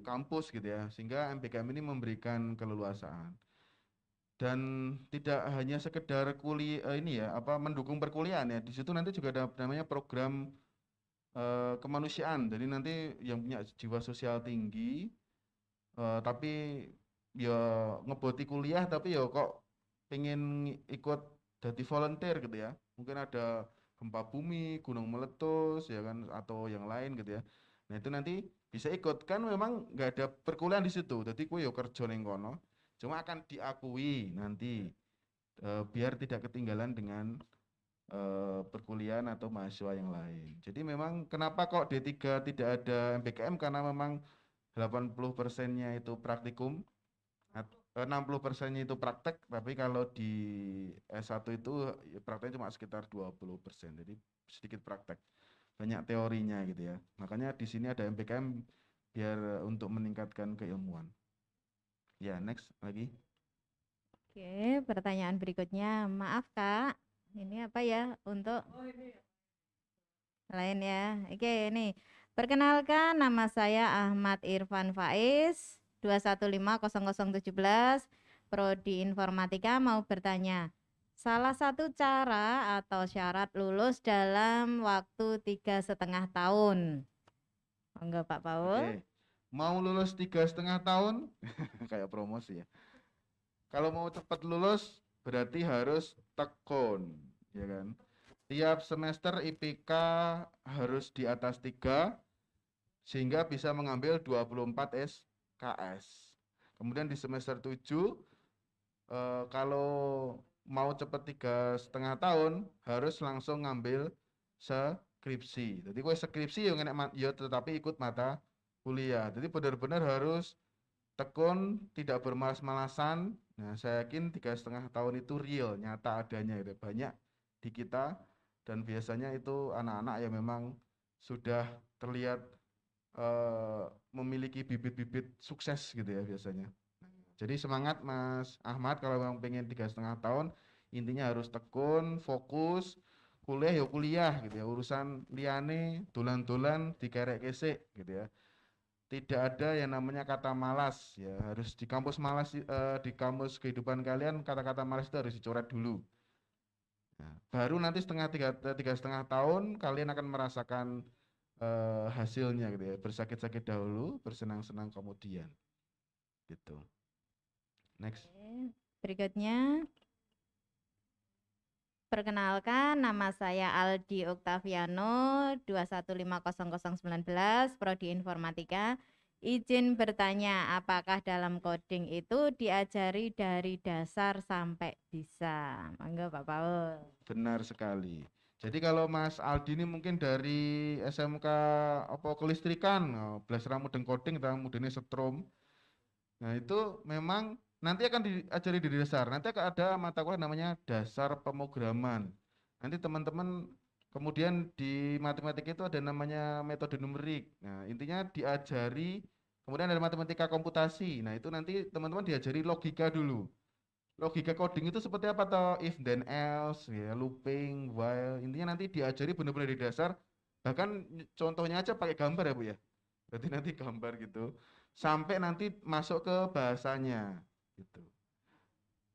[SPEAKER 3] kampus gitu ya. Sehingga MBKM ini memberikan keleluasaan. Dan tidak hanya sekedar ini ya, mendukung perkuliahan ya. Di situ nanti juga ada namanya program kemanusiaan. Jadi nanti yang punya jiwa sosial tinggi, tapi ya ngeboti kuliah, tapi ya kok pengen ikut jadi volunteer gitu ya. Mungkin ada gempa bumi, gunung meletus ya kan, atau yang lain gitu ya. Nah itu nanti bisa ikut, kan memang nggak ada perkuliahan di situ. Jadi kue yo kerja ning kono, cuma akan diakui nanti biar tidak ketinggalan dengan perkuliahan atau mahasiswa yang lain. Jadi memang kenapa kok D3 tidak ada MBKM, karena memang 80%-nya itu praktikum, 60%-nya itu praktek, tapi kalau di S1 itu ya prakteknya cuma sekitar 20%. Jadi sedikit praktek, banyak teorinya gitu ya. Makanya di sini ada MBKM biar untuk meningkatkan keilmuan. Ya, next lagi.
[SPEAKER 2] Oke, pertanyaan berikutnya. Maaf Kak, ini apa ya untuk lain ya. Oke, ini. Perkenalkan, nama saya Ahmad Irfan Faiz, 2150017, Prodi Informatika. Mau bertanya, salah satu cara atau syarat lulus dalam waktu 3,5 tahun. Enggak Pak Paul?
[SPEAKER 3] Oke. Mau lulus 3,5 tahun, kayak promosi ya. Kalau mau cepat lulus, berarti harus tekun, ya kan? Tiap semester IPK harus di atas 3, sehingga bisa mengambil 24 SKS. Kemudian di semester 7, kalau mau cepat 3,5 tahun, harus langsung ngambil skripsi. Jadi gue skripsi yang ya tetapi ikut mata kuliah. Jadi benar-benar harus tekun, tidak bermalas-malasan. Nah, saya yakin 3,5 tahun itu real, nyata adanya itu banyak di kita, dan biasanya itu anak-anak yang memang sudah terlihat memiliki bibit-bibit sukses gitu ya biasanya. Jadi semangat Mas Ahmad, kalau memang pengen 3,5 tahun, intinya harus tekun, fokus, kuliah ya kuliah gitu ya, urusan liane, dolan-dolan, dikerek kesek gitu ya. Tidak ada yang namanya kata malas ya, harus di kampus malas, di kampus kehidupan kalian kata-kata malas itu harus dicoret dulu. Nah, baru nanti 3,5 tahun kalian akan merasakan hasilnya gitu ya, bersakit-sakit dahulu, bersenang-senang kemudian gitu. Next.
[SPEAKER 2] Oke, berikutnya. Perkenalkan, nama saya Aldi Oktaviano, 2150019, Prodi Informatika. Izin bertanya, apakah dalam coding itu diajari dari dasar sampai bisa? Monggo Pak Paul.
[SPEAKER 3] Benar sekali. Jadi kalau Mas Aldi ini mungkin dari SMK kelistrikan, belas mudeng coding, mudengnya setrum. Nah itu memang nanti akan diajari di dasar. Nanti akan ada mata kuliah namanya dasar pemrograman. Nanti teman-teman Kemudian di matematika itu ada namanya metode numerik. Nah, intinya diajari, kemudian ada matematika komputasi. Nah, itu nanti teman-teman diajari logika dulu. Logika coding itu seperti apa toh? If then else, ya, looping, while. Intinya nanti diajari benar-benar di dasar. Bahkan contohnya aja pakai gambar ya, Bu ya. Berarti nanti gambar gitu. Sampai nanti masuk ke bahasanya gitu.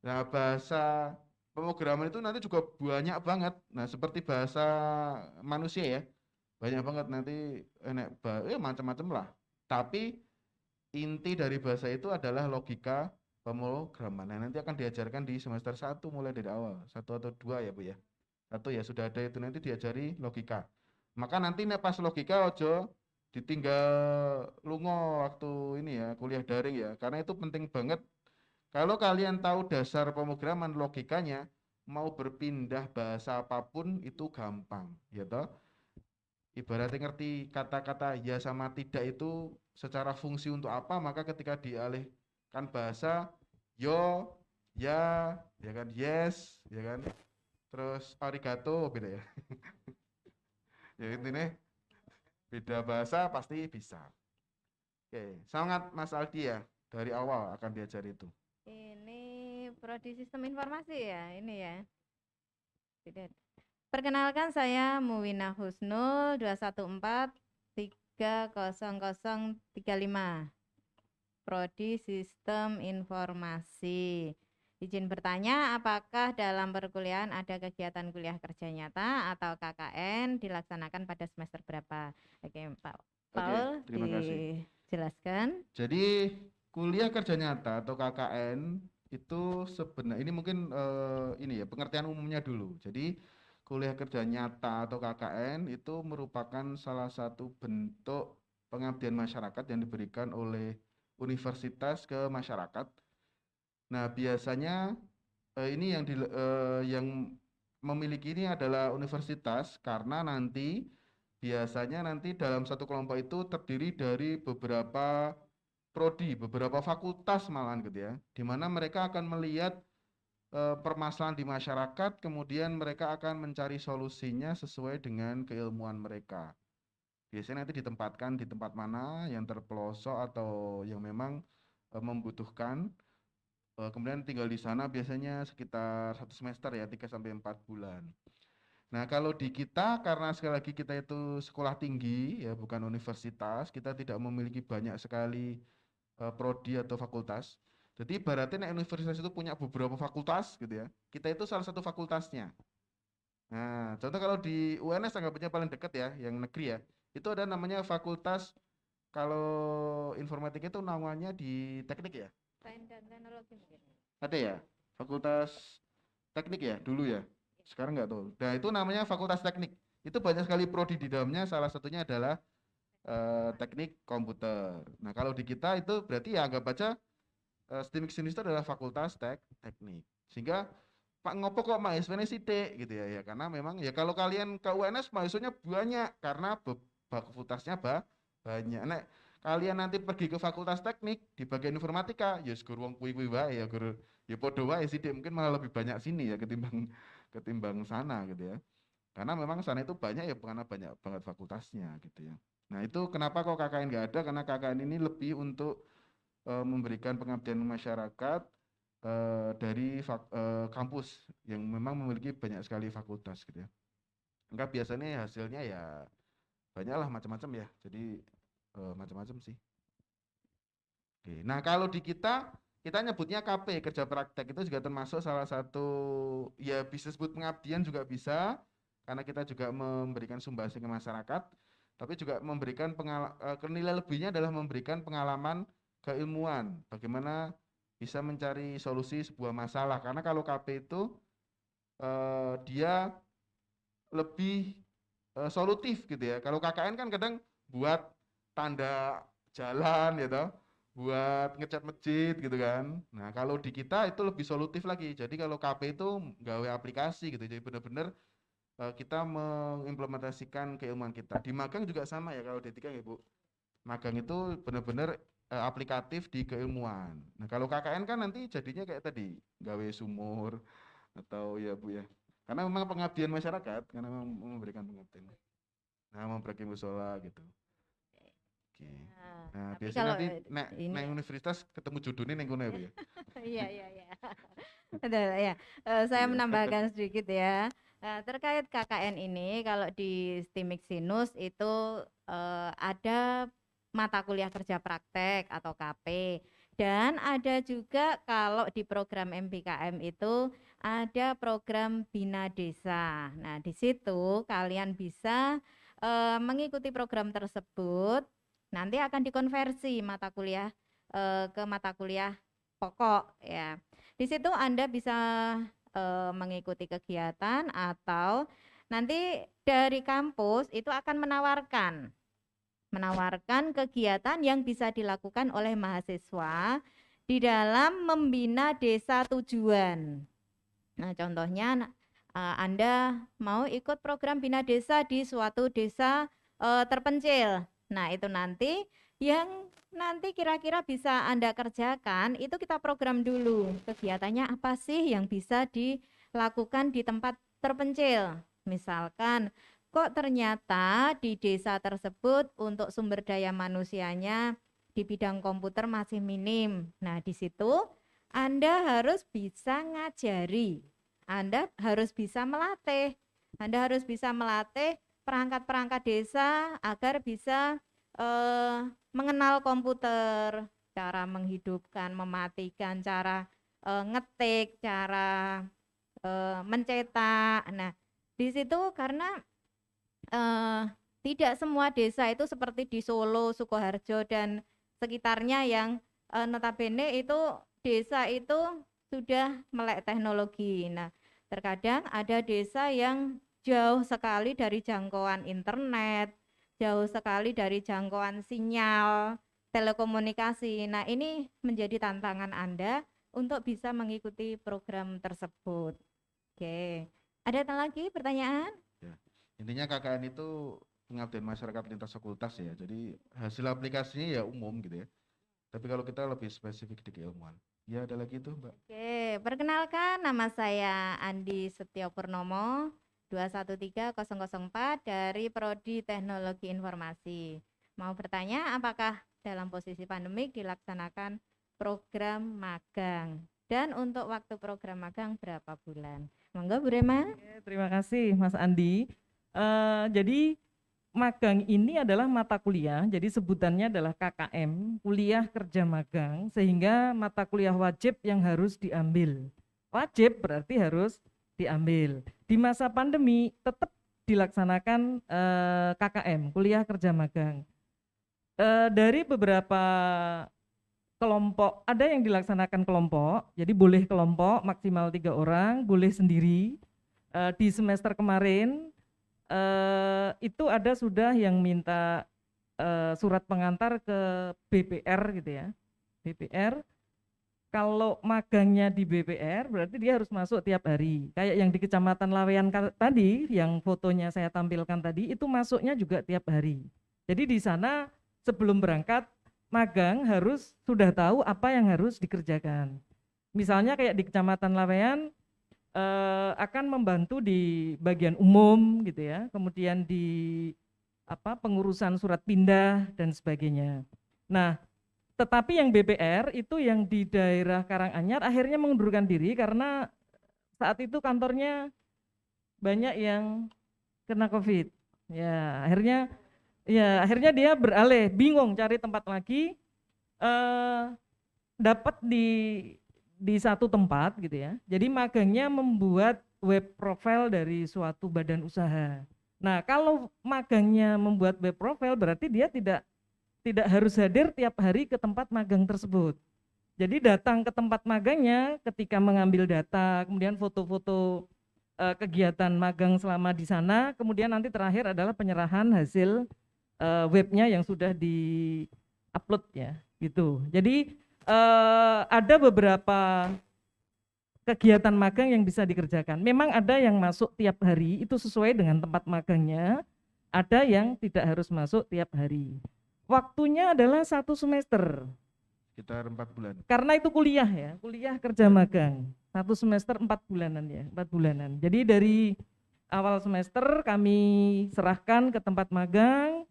[SPEAKER 3] Nah, bahasa pemrograman itu nanti juga banyak banget. Nah, seperti bahasa manusia ya. Banyak banget nanti macam-macam lah. Tapi inti dari bahasa itu adalah logika pemrograman. Nah, nanti akan diajarkan di semester 1 mulai dari awal. 1 atau 2 ya, Bu ya. 1 ya sudah ada itu nanti diajari logika. Maka nanti nek pas logika ojo ditinggal lungo waktu ini ya, kuliah daring ya. Karena itu penting banget. Kalau kalian tahu dasar pemrograman logikanya, mau berpindah bahasa apapun itu gampang, ya toh? Ibaratnya ngerti kata-kata ya sama tidak itu secara fungsi untuk apa, maka ketika dialihkan bahasa yo, ya kan, yes, ya kan, terus arigato beda ya. Ya intinya beda bahasa pasti bisa. Oke, sangat Mas Aldi ya, dari awal akan diajari itu.
[SPEAKER 2] Ini prodi sistem informasi ya, ini ya. Tidak. Perkenalkan saya Muwina Husnul 214 30035. Prodi Sistem Informasi. Izin bertanya, apakah dalam perkuliahan ada kegiatan kuliah kerja nyata atau KKN dilaksanakan pada semester berapa? Oke, Pak Paul,
[SPEAKER 3] terima kasih.
[SPEAKER 2] dijelaskan.
[SPEAKER 3] Jadi kuliah kerja nyata atau KKN itu sebenarnya ini mungkin ini ya pengertian umumnya dulu. Jadi kuliah kerja nyata atau KKN itu merupakan salah satu bentuk pengabdian masyarakat yang diberikan oleh universitas ke masyarakat. Nah, biasanya ini yang memiliki ini adalah universitas karena biasanya nanti dalam satu kelompok itu terdiri dari beberapa prodi, beberapa fakultas malahan gitu ya, di mana mereka akan melihat permasalahan di masyarakat, kemudian mereka akan mencari solusinya sesuai dengan keilmuan mereka. Biasanya nanti ditempatkan di tempat mana yang terpelosok atau yang memang membutuhkan. Kemudian tinggal di sana biasanya sekitar 1 semester ya, 3 sampai 4 bulan. Nah, kalau di kita karena sekali lagi kita itu sekolah tinggi ya, bukan universitas, kita tidak memiliki banyak sekali prodi atau fakultas. Jadi ibaratnya universitas itu punya beberapa fakultas gitu ya. Kita itu salah satu fakultasnya. Nah, contoh kalau di UNS anggapnya paling dekat ya, yang negeri ya. Itu ada namanya fakultas, kalau informatika itu namanya di teknik ya.
[SPEAKER 2] Sains dan teknologi mungkin.
[SPEAKER 3] Ada ya? Fakultas teknik ya dulu ya. Sekarang nggak tahu. Nah, itu namanya fakultas teknik. Itu banyak sekali prodi di dalamnya, salah satunya adalah teknik komputer. Nah, kalau di kita itu berarti ya anggap aja STIM itu adalah fakultas teknik. Sehingga Pak ngopo kok mahasiswanya sithik gitu ya. Ya karena memang ya kalau kalian ke UNS mahasiswanya banyak karena fakultasnya banyak. Nek kalian nanti pergi ke fakultas teknik di bagian informatika, ya segur wong kuwi-kuwi wae ya gur ya padha wae sithik, mungkin malah lebih banyak sini ya ketimbang sana gitu ya. Karena memang sana itu banyak ya karena banyak banget fakultasnya gitu ya. Nah, itu kenapa kok KKN nggak ada? Karena KKN ini lebih untuk memberikan pengabdian masyarakat dari kampus yang memang memiliki banyak sekali fakultas gitu ya. Enggak biasanya hasilnya ya banyaklah macam-macam ya. Jadi macam-macam sih. Oke. Nah, kalau di kita nyebutnya KP, kerja praktek itu juga termasuk salah satu ya bisa disebut pengabdian juga bisa karena kita juga memberikan sumbangsi ke masyarakat, tapi juga memberikan nilai lebihnya adalah memberikan pengalaman keilmuan, bagaimana bisa mencari solusi sebuah masalah. Karena kalau KP itu dia lebih solutif gitu ya. Kalau KKN kan kadang buat tanda jalan ya toh, buat ngecat masjid gitu kan. Nah, kalau di kita itu lebih solutif lagi. Jadi kalau KP itu gawe aplikasi gitu. Jadi benar-benar kita mengimplementasikan keilmuan kita. Di magang juga sama ya kalau D3 ya, Bu. Magang itu benar-benar aplikatif di keilmuan. Nah, kalau KKN kan nanti jadinya kayak tadi, gawe sumur atau ya Bu ya, Karena memang pengabdian masyarakat, karena memang memberikan pengabdian. Nah, memperbaiki musola gitu. Oke. Nah,
[SPEAKER 2] Tapi
[SPEAKER 3] biasanya
[SPEAKER 2] kalau
[SPEAKER 3] nanti nek
[SPEAKER 2] ini
[SPEAKER 3] nek universitas ketemu judulnya ning kono ya, Bu ya.
[SPEAKER 2] iya iya iya. Betul ya. Saya
[SPEAKER 3] Iya.
[SPEAKER 2] menambahkan sedikit ya. Terkait KKN ini kalau di STIMIK Sinus itu ada mata kuliah kerja praktek atau KP dan ada juga kalau di program MBKM itu ada program Bina Desa. Nah, di situ kalian bisa mengikuti program tersebut nanti akan dikonversi mata kuliah ke mata kuliah pokok ya. Di situ Anda bisa mengikuti kegiatan atau nanti dari kampus itu akan menawarkan kegiatan yang bisa dilakukan oleh mahasiswa di dalam membina desa tujuan. Nah, contohnya Anda mau ikut program bina desa di suatu desa terpencil. Nah, itu nanti yang nanti kira-kira bisa Anda kerjakan itu kita program dulu. Kegiatannya apa sih yang bisa dilakukan di tempat terpencil? Misalkan, kok ternyata di desa tersebut untuk sumber daya manusianya di bidang komputer masih minim. Nah, di situ Anda harus bisa ngajari. Anda harus bisa melatih. Anda harus bisa melatih perangkat-perangkat desa agar bisa mengenal komputer, cara menghidupkan, mematikan, cara ngetik, cara mencetak. Nah, di situ karena tidak semua desa itu seperti di Solo, Sukoharjo dan sekitarnya yang notabene itu desa itu sudah melek teknologi. Nah, terkadang ada desa yang jauh sekali dari jangkauan internet, jauh sekali dari jangkauan sinyal telekomunikasi. Nah, ini menjadi tantangan Anda untuk bisa mengikuti program tersebut. Oke, ada lagi pertanyaan?
[SPEAKER 3] Ya. Intinya KKN itu pengabdian masyarakat lintas fakultas ya. Jadi hasil aplikasinya ya umum gitu ya. Tapi kalau kita lebih spesifik di keilmuan. Ya ada lagi itu, Mbak.
[SPEAKER 2] Oke, perkenalkan nama saya Andi Setio Purnomo 213004 dari Prodi Teknologi Informasi. Mau bertanya apakah dalam posisi pandemik dilaksanakan program magang? Dan untuk waktu program magang berapa bulan? Monggo Bu Rema.
[SPEAKER 4] Oke, terima kasih Mas Andi. Jadi magang ini adalah mata kuliah, jadi sebutannya adalah KKM, kuliah kerja magang, sehingga mata kuliah wajib yang harus diambil. Wajib berarti harus diambil. Di masa pandemi tetap dilaksanakan KKM, kuliah kerja magang. Dari beberapa kelompok, ada yang dilaksanakan kelompok, jadi boleh kelompok maksimal 3 orang, boleh sendiri. Di semester kemarin itu ada sudah yang minta surat pengantar ke BPR gitu ya. BPR, kalau magangnya di BPR berarti dia harus masuk tiap hari. Kayak yang di Kecamatan Laweyan tadi, yang fotonya saya tampilkan tadi, itu masuknya juga tiap hari. Jadi di sana sebelum berangkat magang harus sudah tahu apa yang harus dikerjakan. Misalnya kayak di Kecamatan Laweyan, akan membantu di bagian umum gitu ya, kemudian di pengurusan surat pindah dan sebagainya. Nah, tetapi yang BPR itu yang di daerah Karanganyar akhirnya mengundurkan diri karena saat itu kantornya banyak yang kena COVID. Akhirnya dia beralih, bingung cari tempat lagi, dapat di satu tempat gitu ya. Jadi magangnya membuat web profile dari suatu badan usaha. Nah, kalau magangnya membuat web profile berarti dia tidak harus hadir tiap hari ke tempat magang tersebut. Jadi datang ke tempat magangnya ketika mengambil data, kemudian foto-foto kegiatan magang selama di sana, kemudian nanti terakhir adalah penyerahan hasil webnya yang sudah di-upload ya, gitu. Jadi ada beberapa kegiatan magang yang bisa dikerjakan. Memang ada yang masuk tiap hari, itu sesuai dengan tempat magangnya. Ada yang tidak harus masuk tiap hari. Waktunya adalah 1 semester.
[SPEAKER 3] Sekitar 4 bulan.
[SPEAKER 4] Karena itu kuliah ya, kuliah kerja magang. Satu semester 4 bulanan ya, 4 bulanan. Jadi dari awal semester kami serahkan ke tempat magang,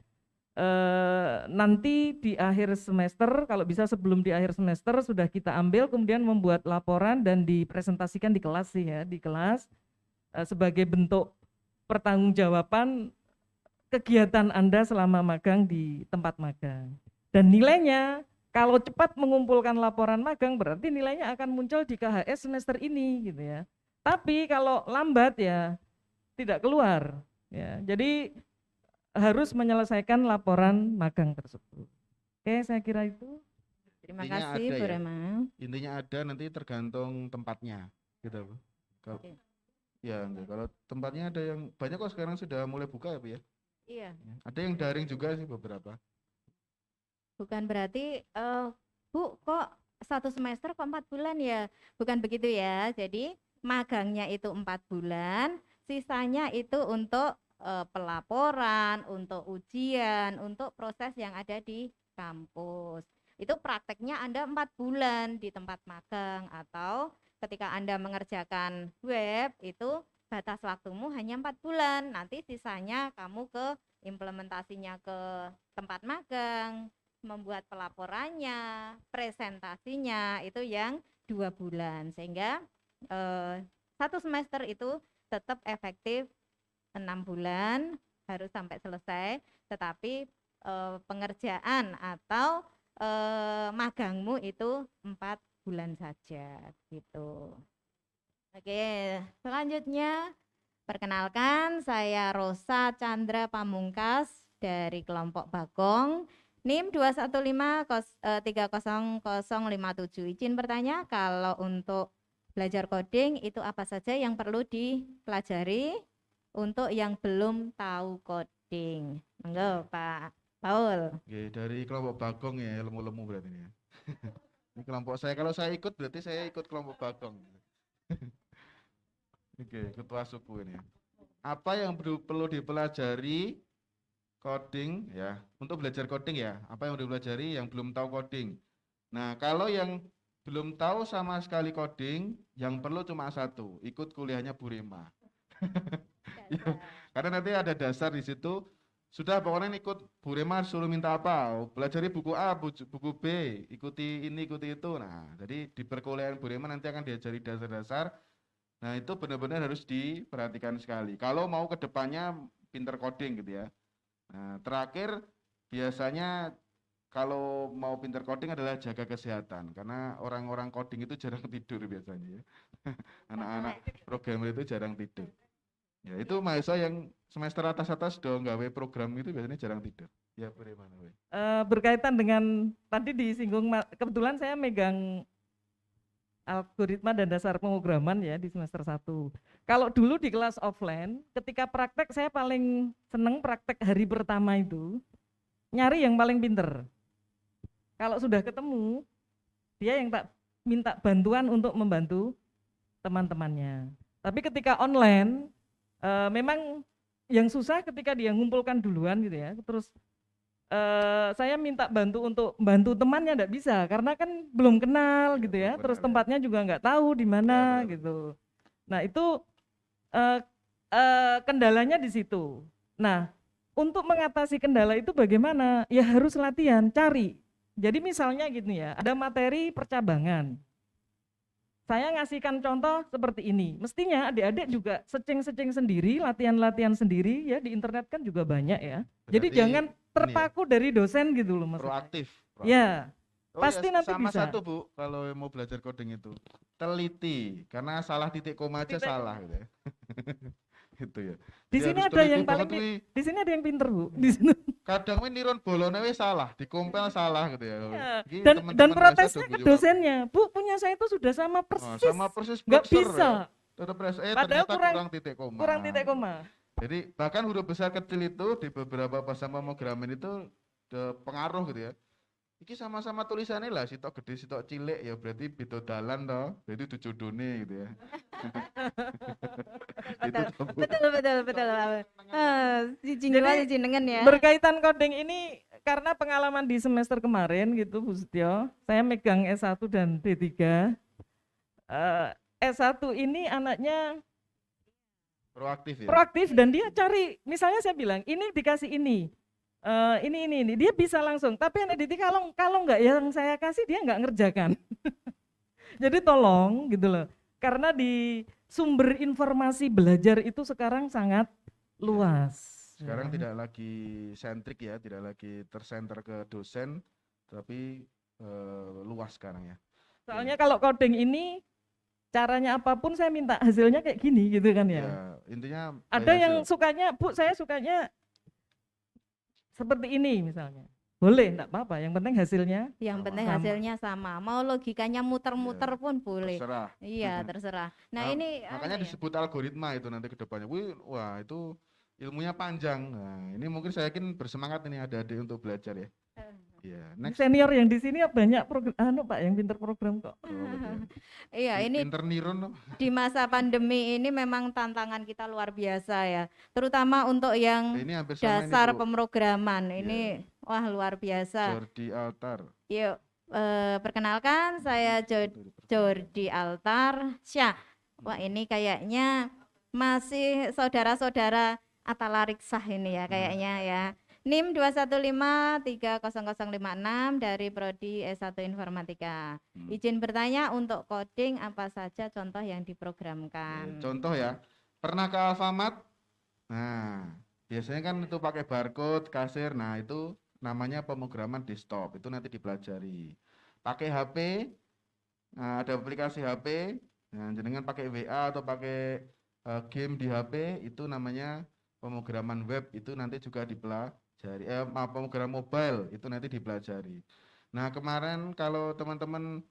[SPEAKER 4] nanti di akhir semester, kalau bisa sebelum di akhir semester sudah kita ambil, kemudian membuat laporan dan dipresentasikan di kelas sih ya, di kelas sebagai bentuk pertanggungjawaban kegiatan Anda selama magang di tempat magang. Dan nilainya, kalau cepat mengumpulkan laporan magang berarti nilainya akan muncul di KHS semester ini gitu ya. Tapi kalau lambat ya tidak keluar ya. Jadi harus menyelesaikan laporan magang tersebut. Oke, saya kira itu.
[SPEAKER 2] Terima
[SPEAKER 3] Intinya
[SPEAKER 2] kasih
[SPEAKER 3] ada
[SPEAKER 2] Bu
[SPEAKER 3] ya?
[SPEAKER 2] Rema.
[SPEAKER 3] Intinya ada, nanti tergantung tempatnya gitu. Kalau
[SPEAKER 2] Oke.
[SPEAKER 3] ya enggak, kalau tempatnya ada yang banyak kok sekarang sudah mulai buka ya Bu ya.
[SPEAKER 2] Iya.
[SPEAKER 3] Ada yang daring juga sih beberapa.
[SPEAKER 2] Bukan berarti Bu kok satu semester kok 4 bulan ya? Bukan begitu ya. Jadi magangnya itu 4 bulan, sisanya itu untuk pelaporan, untuk ujian, untuk proses yang ada di kampus. Itu prakteknya Anda 4 bulan di tempat magang, atau ketika Anda mengerjakan web itu batas waktumu hanya 4 bulan. Nanti sisanya kamu ke implementasinya ke tempat magang, membuat pelaporannya, presentasinya itu yang 2 bulan, sehingga satu semester itu tetap efektif 6 bulan harus sampai selesai, tetapi pengerjaan atau magangmu itu 4 bulan saja gitu. Oke, selanjutnya perkenalkan, saya Rosa Chandra Pamungkas dari kelompok Bagong, NIM 2153057. Izin bertanya, kalau untuk belajar coding itu apa saja yang perlu dipelajari untuk yang belum tahu coding? Monggo Pak Paul.
[SPEAKER 3] Oke, dari kelompok Bagong ya, lemu-lemu berarti ini ya. Ini kelompok saya, kalau saya ikut berarti saya ikut kelompok Bagong. Oke, ketua suku ini ya. Apa yang perlu dipelajari coding ya, untuk belajar coding ya, apa yang perlu dipelajari yang belum tahu coding. Nah, kalau yang belum tahu sama sekali coding, yang perlu cuma satu, ikut kuliahnya Bu Rema. Ya, karena nanti ada dasar di situ. Sudah pokoknya ikut Bu Rema, suruh minta apa, pelajari buku A, buku B, ikuti ini, ikuti itu. Nah, jadi di perkuliahan Bu Rema nanti akan diajari dasar-dasar. Nah, itu benar-benar harus diperhatikan sekali. Kalau mau ke depannya pinter coding gitu ya. Nah, terakhir biasanya kalau mau pinter coding adalah jaga kesehatan, karena orang-orang coding itu jarang tidur biasanya ya. Anak-anak programmer itu jarang tidur. Ya, itu mahasiswa yang semester atas-atas dong gawe program itu biasanya jarang tidur. Ya, bagaimana, We?
[SPEAKER 4] Berkaitan dengan tadi disinggung, kebetulan saya megang algoritma dan dasar pemrograman ya di semester 1. Kalau dulu di kelas offline, ketika praktek saya paling seneng praktek hari pertama itu nyari yang paling pinter. Kalau sudah ketemu, dia yang tak minta bantuan untuk membantu teman-temannya. Tapi ketika online, memang yang susah ketika dia ngumpulkan duluan gitu ya. Terus saya minta bantu untuk bantu temannya enggak bisa karena kan belum kenal gitu ya.
[SPEAKER 3] Benar,
[SPEAKER 4] Terus
[SPEAKER 3] ya.
[SPEAKER 4] tempatnya juga enggak tahu di mana
[SPEAKER 3] benar.
[SPEAKER 4] gitu. Nah, itu kendalanya di situ. Nah, untuk mengatasi kendala itu bagaimana? Ya harus latihan, cari. Jadi misalnya gini ya, ada materi percabangan. Saya ngasihkan contoh seperti ini. Mestinya adik-adik juga secing-secing sendiri, latihan-latihan sendiri ya, di internet kan juga banyak ya. Jadi
[SPEAKER 3] Berarti
[SPEAKER 4] jangan
[SPEAKER 3] ini ya,
[SPEAKER 4] terpaku dari dosen gitu loh maksudnya.
[SPEAKER 3] proaktif.
[SPEAKER 4] Ya,
[SPEAKER 3] Oh
[SPEAKER 4] pasti
[SPEAKER 3] ya,
[SPEAKER 4] nanti
[SPEAKER 3] sama
[SPEAKER 4] bisa.
[SPEAKER 3] satu Bu, kalau mau belajar coding itu teliti, karena salah titik koma aja
[SPEAKER 4] Titik
[SPEAKER 3] salah gitu ya. Gitu ya.
[SPEAKER 4] Di
[SPEAKER 3] Jadi
[SPEAKER 4] sini
[SPEAKER 3] harus
[SPEAKER 4] ada
[SPEAKER 3] teliti
[SPEAKER 4] yang paling
[SPEAKER 3] banget, wi.
[SPEAKER 4] di sini ada yang pinter Bu. Di sini.
[SPEAKER 3] Kadang wih niron bolone wih salah, dikompel salah gitu ya.
[SPEAKER 4] Ya,
[SPEAKER 3] Iki
[SPEAKER 4] dan
[SPEAKER 3] teman-teman mahasiswa
[SPEAKER 4] protesnya
[SPEAKER 3] do
[SPEAKER 4] ke
[SPEAKER 3] guyu
[SPEAKER 4] dosennya, Bu punya saya itu sudah sama
[SPEAKER 3] aku. Oh,
[SPEAKER 4] persis,
[SPEAKER 3] sama persis
[SPEAKER 4] nggak
[SPEAKER 3] boxer
[SPEAKER 4] bisa,
[SPEAKER 3] ya. Tetap
[SPEAKER 4] padahal
[SPEAKER 3] ternyata
[SPEAKER 4] kurang
[SPEAKER 3] kurang titik koma.
[SPEAKER 4] kurang titik koma.
[SPEAKER 3] Jadi bahkan huruf besar kecil itu di beberapa bahasa pemrograman itu pengaruh gitu ya. Iki sama-sama tulisannya lah, sitok gede, sitok cilik ya berarti beda dalan toh, berarti itu judone gitu ya. Itu toh, Bu.
[SPEAKER 2] Betul. Siji nyewa,
[SPEAKER 4] Jadi,
[SPEAKER 2] siji nengen ya.
[SPEAKER 4] Berkaitan coding ini karena pengalaman di semester kemarin gitu Bu Setio, saya megang S1 dan D3. S1 ini anaknya
[SPEAKER 3] Proaktif ya.
[SPEAKER 4] proaktif dan dia cari, misalnya saya bilang ini dikasih ini, ini, dia bisa langsung. Tapi anak didik kalau nggak yang saya kasih dia nggak ngerjakan. Jadi tolong gitu loh, karena di sumber informasi belajar itu sekarang sangat luas.
[SPEAKER 3] Sekarang
[SPEAKER 4] Ya.
[SPEAKER 3] tidak lagi sentrik ya, tidak lagi tersenter ke dosen, tapi luas sekarang ya.
[SPEAKER 4] Soalnya kalau coding ini caranya apapun saya minta hasilnya kayak gini gitu kan ya.
[SPEAKER 3] Ya, intinya
[SPEAKER 4] Ada
[SPEAKER 3] by
[SPEAKER 4] yang
[SPEAKER 3] hasil.
[SPEAKER 4] sukanya, Bu, saya sukanya seperti ini misalnya. Boleh, enggak apa-apa, yang penting hasilnya
[SPEAKER 2] Yang
[SPEAKER 3] Sama.
[SPEAKER 2] penting
[SPEAKER 4] Sama.
[SPEAKER 2] hasilnya sama. Mau logikanya muter-muter pun boleh.
[SPEAKER 3] Terserah.
[SPEAKER 2] Iya, terserah. Nah,
[SPEAKER 3] Nah,
[SPEAKER 2] ini
[SPEAKER 3] makanya
[SPEAKER 2] anu ya.
[SPEAKER 3] disebut algoritma itu nanti ke depannya. Wih, wah itu ilmunya panjang. Nah, ini mungkin saya yakin bersemangat ini adik-adik untuk belajar ya. Iya, next.
[SPEAKER 4] senior yang di sini banyak program, Pak, yang pinter program kok.
[SPEAKER 3] Oh, betul.
[SPEAKER 2] Iya, ini
[SPEAKER 3] Pinter nirun.
[SPEAKER 2] di masa pandemi ini memang tantangan kita luar biasa ya. Terutama untuk yang
[SPEAKER 3] Ini hampir sama ini,
[SPEAKER 2] dasar
[SPEAKER 3] Bu.
[SPEAKER 2] pemrograman. Ini wah luar biasa.
[SPEAKER 3] Jordi Altar.
[SPEAKER 2] Yuk, perkenalkan saya Jordi Altar Syah. Wah, ini kayaknya masih saudara-saudara Atalariksah ini ya kayaknya ya. NIM 215300056 dari Prodi S1 Informatika. Izin bertanya, untuk coding apa saja contoh yang diprogramkan?
[SPEAKER 3] Contoh ya, pernah ke Alfamart? Nah, biasanya kan itu pakai barcode, kasir. Nah, itu namanya pemrograman desktop. Itu nanti dipelajari. Pakai HP, nah, ada aplikasi HP. Nah, dengan pakai WA atau pakai game di HP, itu namanya pemrograman web. Itu nanti juga dipelajari. Pemrograman mobile itu nanti dipelajari. Nah, kemarin kalau teman-teman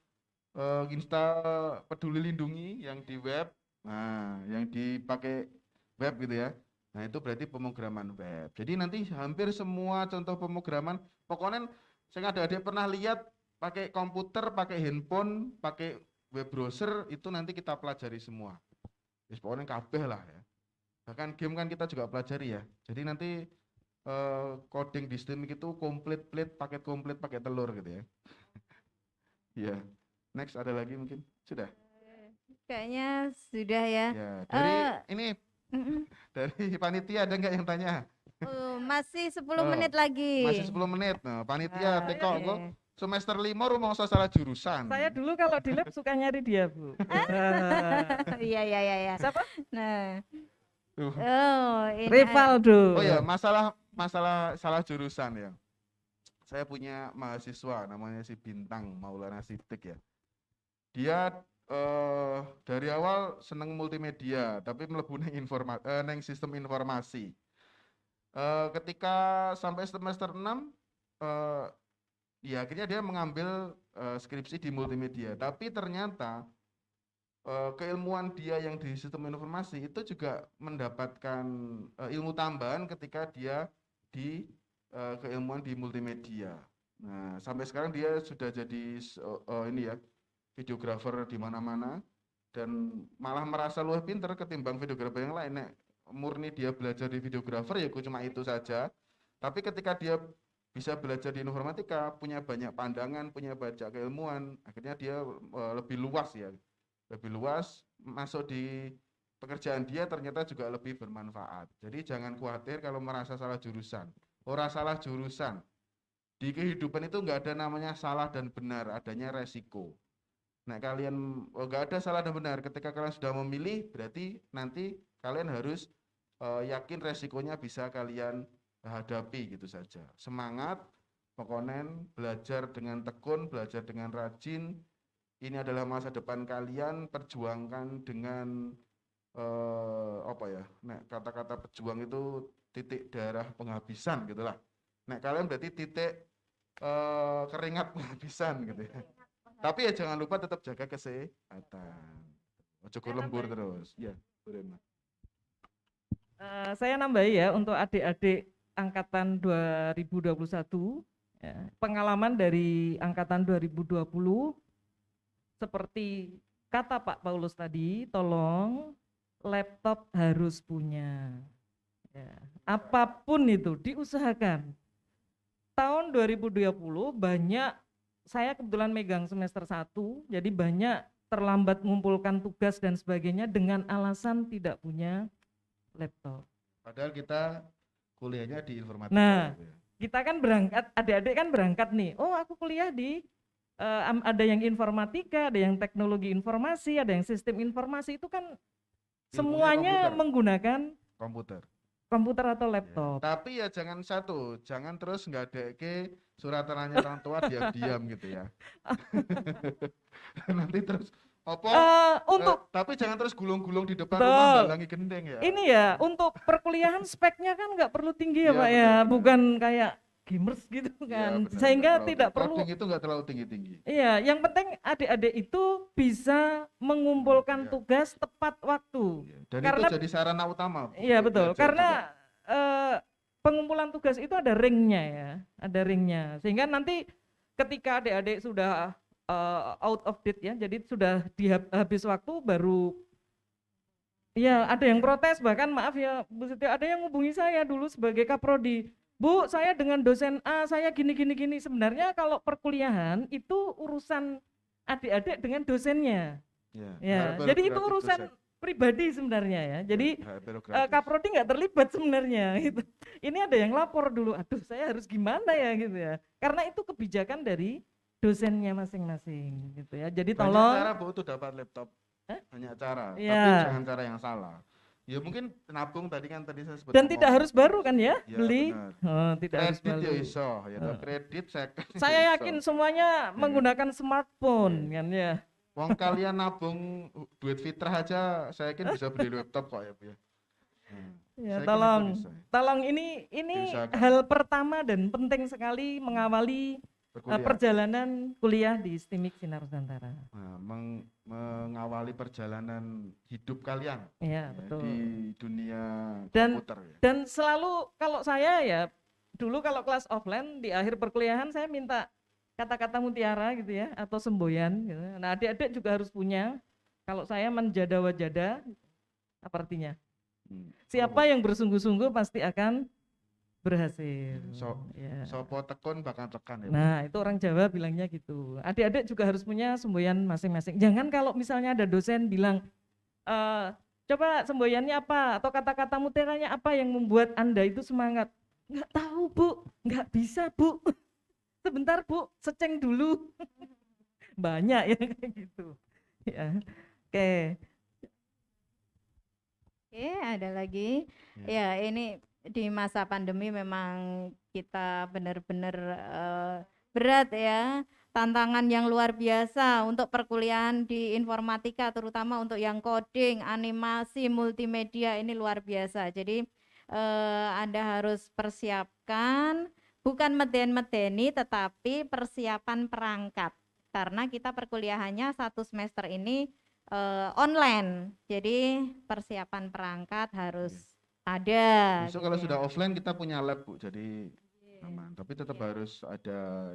[SPEAKER 3] install Peduli Lindungi yang di web, nah, yang dipakai web gitu ya. Nah, itu berarti pemrograman web. Jadi nanti hampir semua contoh pemrograman, pokoknya saya adik-adik pernah lihat pakai komputer, pakai handphone, pakai web browser, itu nanti kita pelajari semua. Pokoknya kabeh lah ya. Bahkan game kan kita juga pelajari ya. Jadi nanti coding di STEM itu komplit, paket komplit, pakai telur gitu ya. Iya. Next ada lagi mungkin? Sudah?
[SPEAKER 2] Kayaknya sudah ya.
[SPEAKER 3] Ya, dari
[SPEAKER 2] Eh,
[SPEAKER 3] ini
[SPEAKER 2] Mm-mm.
[SPEAKER 3] dari panitia ada nggak yang tanya?
[SPEAKER 2] Masih 10
[SPEAKER 3] Oh,
[SPEAKER 2] menit lagi.
[SPEAKER 3] Masih 10 menit. Nah, panitia teko
[SPEAKER 2] Oke.
[SPEAKER 3] kok semester 5 rumangsa salah jurusan.
[SPEAKER 4] Saya dulu kalau di lab suka nyari dia, Bu.
[SPEAKER 2] Iya, iya, iya, iya.
[SPEAKER 4] Siapa?
[SPEAKER 2] Nah,
[SPEAKER 3] Tuh.
[SPEAKER 2] ini
[SPEAKER 4] Rivaldo.
[SPEAKER 3] Oh ya, masalah salah jurusan ya. Saya punya mahasiswa namanya si Bintang Maulana Siddiq ya. Dia dari awal seneng multimedia, tapi mlebu neng sistem informasi. Ketika sampai semester 6 ya akhirnya dia mengambil skripsi di multimedia, tapi ternyata keilmuan dia yang di sistem informasi itu juga mendapatkan ilmu tambahan ketika dia di keilmuan di multimedia. Nah, sampai sekarang dia sudah jadi ini ya, videografer di mana-mana dan malah merasa lebih pinter ketimbang videografer yang lain. Nek murni dia belajar di videografer ya cuma itu saja. Tapi ketika dia bisa belajar di informatika, punya banyak pandangan, punya banyak keilmuan, akhirnya dia lebih luas ya. Lebih luas, masuk di pekerjaan dia ternyata juga lebih bermanfaat. Jadi jangan khawatir kalau merasa salah jurusan. Orang salah jurusan. Di kehidupan itu nggak ada namanya salah dan benar, adanya resiko. Nah, kalian nggak ada salah dan benar. Ketika kalian sudah memilih, berarti nanti kalian harus yakin resikonya bisa kalian hadapi gitu saja. Semangat, pokoknya belajar dengan tekun, belajar dengan rajin. Ini adalah masa depan kalian, perjuangkan dengan apa ya? Nek kata-kata pejuang itu titik darah penghabisan gitulah. Nek kalian berarti titik keringat penghabisan gitu ya. Tapi ya jangan lupa tetap jaga kesehatan. Ojo lembur terus. Ya, boleh.
[SPEAKER 4] Saya nambahi ya untuk adik-adik angkatan 2021, ya, pengalaman dari angkatan 2020 seperti kata Pak Paulus tadi, tolong laptop harus punya. Ya, apapun itu diusahakan. Tahun 2020 banyak, saya kebetulan megang semester 1, jadi banyak terlambat mengumpulkan tugas dan sebagainya dengan alasan tidak punya laptop.
[SPEAKER 3] Padahal kita kuliahnya di informatika.
[SPEAKER 4] Nah,
[SPEAKER 3] gitu ya.
[SPEAKER 4] kita kan berangkat, adik-adik kan berangkat nih, oh aku kuliah di ada yang informatika, ada yang teknologi informasi, ada yang sistem informasi, itu kan semuanya
[SPEAKER 3] komputer.
[SPEAKER 4] menggunakan
[SPEAKER 3] Komputer.
[SPEAKER 4] komputer atau
[SPEAKER 3] Ya.
[SPEAKER 4] laptop.
[SPEAKER 3] Tapi ya jangan terus nggak ada ke surat tanya orang tua diam-diam gitu ya. Nanti terus apa?
[SPEAKER 4] Untuk
[SPEAKER 3] Tapi jangan terus gulung-gulung di depan
[SPEAKER 4] Betul.
[SPEAKER 3] rumah balangi gendeng ya.
[SPEAKER 4] ini ya, untuk perkuliahan speknya kan nggak perlu tinggi ya
[SPEAKER 3] Iya,
[SPEAKER 4] Pak ya,
[SPEAKER 3] benar-benar.
[SPEAKER 4] bukan kayak gamers gitu
[SPEAKER 3] Iya,
[SPEAKER 4] kan,
[SPEAKER 3] benar,
[SPEAKER 4] sehingga
[SPEAKER 3] nggak
[SPEAKER 4] tidak
[SPEAKER 3] terlalu
[SPEAKER 4] perlu.
[SPEAKER 3] coding itu nggak terlalu tinggi-tinggi.
[SPEAKER 4] Iya, yang penting adik-adik itu bisa mengumpulkan
[SPEAKER 3] Iya.
[SPEAKER 4] tugas tepat waktu.
[SPEAKER 3] Iya. Dan
[SPEAKER 4] Karena-
[SPEAKER 3] itu jadi sarana utama.
[SPEAKER 4] Iya
[SPEAKER 3] untuk
[SPEAKER 4] betul,
[SPEAKER 3] belajar juga.
[SPEAKER 4] karena pengumpulan tugas itu ada ringnya ya, ada ringnya. Sehingga nanti ketika adik-adik sudah out of date ya, jadi sudah habis waktu baru, ya ada yang protes, bahkan maaf ya Bu Siti, ada yang hubungi saya dulu sebagai kaprodi. Bu, saya dengan dosen A, saya gini. Sebenarnya kalau perkuliahan itu urusan adik-adik dengan dosennya.
[SPEAKER 3] Ya,
[SPEAKER 4] Ya,
[SPEAKER 3] hak
[SPEAKER 4] jadi itu
[SPEAKER 3] prerogatif
[SPEAKER 4] urusan
[SPEAKER 3] dosen.
[SPEAKER 4] pribadi sebenarnya ya. Jadi
[SPEAKER 3] Hak prerogatif.
[SPEAKER 4] Kaprodi nggak terlibat sebenarnya gitu. Ini ada yang lapor dulu, aduh saya harus gimana ya gitu ya. Karena itu kebijakan dari dosennya masing-masing gitu ya. Jadi
[SPEAKER 3] Banyak
[SPEAKER 4] tolong
[SPEAKER 3] cara Bu untuk dapat laptop.
[SPEAKER 4] Hah?
[SPEAKER 3] Banyak cara,
[SPEAKER 4] Iya.
[SPEAKER 3] tapi jangan cara yang salah. Ya mungkin nabung tadi saya sebut.
[SPEAKER 4] dan tidak harus baru kan ya,
[SPEAKER 3] Ya,
[SPEAKER 4] beli.
[SPEAKER 3] benar.
[SPEAKER 4] Oh, tidak harus
[SPEAKER 3] Kredit
[SPEAKER 4] baru.
[SPEAKER 3] ya iso, ya toh.
[SPEAKER 4] Oh.
[SPEAKER 3] Kredit second.
[SPEAKER 4] Saya
[SPEAKER 3] ya
[SPEAKER 4] yakin
[SPEAKER 3] iso.
[SPEAKER 4] semuanya
[SPEAKER 3] kan?
[SPEAKER 4] menggunakan smartphone kan ya.
[SPEAKER 3] Wong kalian nabung duit fitrah aja, saya yakin bisa beli laptop kok ya Bu ya. Hmm.
[SPEAKER 4] Ya,
[SPEAKER 3] Saya yakin
[SPEAKER 4] tolong,
[SPEAKER 3] itu bisa.
[SPEAKER 4] tolong ini
[SPEAKER 3] Diusahakan.
[SPEAKER 4] hal pertama dan penting sekali mengawali
[SPEAKER 3] Berkuliah.
[SPEAKER 4] perjalanan kuliah di STIMIK Sinar Nusantara.
[SPEAKER 3] Nah, mengawali perjalanan hidup kalian
[SPEAKER 4] Iya,
[SPEAKER 3] ya,
[SPEAKER 4] betul.
[SPEAKER 3] di dunia
[SPEAKER 4] Dan-
[SPEAKER 3] komputer ya.
[SPEAKER 4] Dan selalu kalau saya ya, dulu kalau kelas offline di akhir perkuliahan saya minta kata-kata mutiara gitu ya, atau semboyan gitu. Nah adik-adik juga harus punya. Kalau saya menjada wajada, apa artinya?
[SPEAKER 3] Hmm.
[SPEAKER 4] Siapa yang bersungguh-sungguh pasti akan berhasil.
[SPEAKER 3] So-
[SPEAKER 4] Ya.
[SPEAKER 3] Sopo tekun bakal tekan ya Bu.
[SPEAKER 4] Nah itu orang Jawa bilangnya gitu. Adik-adik juga harus punya semboyan masing-masing. Jangan kalau misalnya ada dosen bilang, coba semboyannya apa atau kata-kata mutiranya apa yang membuat Anda itu semangat. Nggak tahu Bu, nggak bisa Bu. Sebentar Bu, seceng dulu. Banyak ya kayak gitu. Ya, oke.
[SPEAKER 2] Oke, ada lagi. Ya, ini di masa pandemi memang kita benar-benar berat ya. Tantangan yang luar biasa untuk perkuliahan di informatika, terutama untuk yang coding, animasi, multimedia, ini luar biasa. Jadi Anda harus persiapkan bukan meden-medeni tetapi persiapan perangkat. Karena kita perkuliahannya satu semester ini online. Jadi persiapan perangkat harus ada.
[SPEAKER 3] Besok kalau
[SPEAKER 2] gitu
[SPEAKER 3] sudah
[SPEAKER 2] ya.
[SPEAKER 3] offline kita punya lab Bu, jadi aman. Tapi tetap harus ada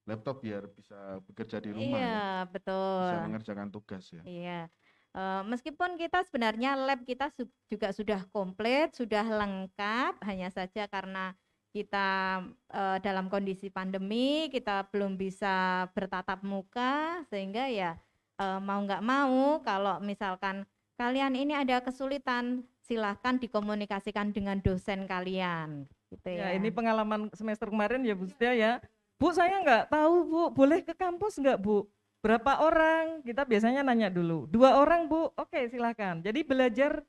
[SPEAKER 3] laptop biar bisa bekerja di rumah ya.
[SPEAKER 2] Iya, betul.
[SPEAKER 3] Bisa mengerjakan tugas ya.
[SPEAKER 2] Iya. Meskipun kita sebenarnya lab kita juga sudah komplit, sudah lengkap, hanya saja karena kita dalam kondisi pandemi, kita belum bisa bertatap muka, sehingga ya mau nggak mau, kalau misalkan kalian ini ada kesulitan, silahkan dikomunikasikan dengan dosen kalian. Gitu
[SPEAKER 4] Ya,
[SPEAKER 2] ya.
[SPEAKER 4] ini pengalaman semester kemarin ya Bu Setia ya. Bu, saya nggak tahu Bu, boleh ke kampus nggak Bu? Berapa orang? Kita biasanya nanya dulu. 2 orang Bu, oke silakan. Jadi belajar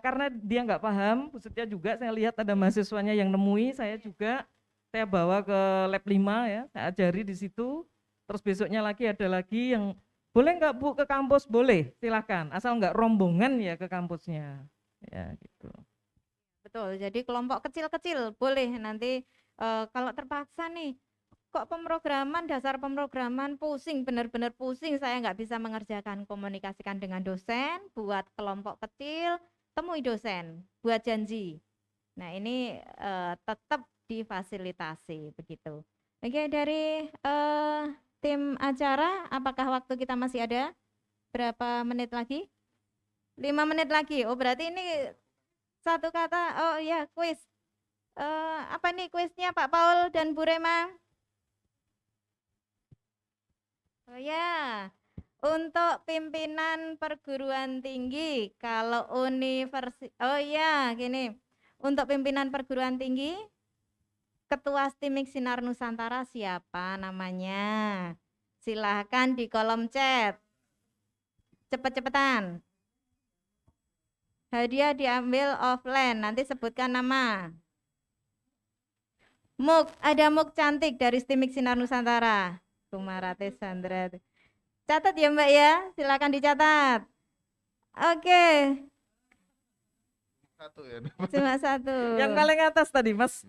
[SPEAKER 4] karena dia nggak paham, Bu Setia juga saya lihat ada mahasiswanya yang nemui, saya juga, saya bawa ke lab 5 ya, saya ajari di situ. Terus besoknya lagi ada lagi yang, boleh nggak Bu ke kampus? Boleh, silakan. Asal nggak rombongan ya ke kampusnya. Ya gitu.
[SPEAKER 2] Betul, jadi kelompok kecil-kecil boleh nanti kalau terpaksa nih, kok pemrograman, dasar pemrograman pusing, benar-benar pusing, saya nggak bisa mengerjakan, komunikasikan dengan dosen, buat kelompok kecil, temui dosen, buat janji. Nah ini tetap difasilitasi begitu. Oke, dari tim acara, apakah waktu kita masih ada? Berapa menit lagi? 5 menit lagi. Oh berarti ini satu kata, oh ya kuis. Apa nih kuisnya Pak Paul dan Bu Rema? Oh ya, Untuk pimpinan perguruan tinggi, kalau oh iya, gini. Untuk pimpinan perguruan tinggi, Ketua STIMIK Sinar Nusantara siapa namanya? Silahkan di kolom chat. Cepet-cepetan. Hadiah diambil offline, nanti sebutkan nama. Muk, ada Muk cantik dari STIMIK Sinar Nusantara. Kumarate Sandra. Catat ya Mbak ya, silakan dicatat. Oke,
[SPEAKER 3] Satu ya.
[SPEAKER 2] cuma satu.
[SPEAKER 4] Yang paling atas tadi, Mas.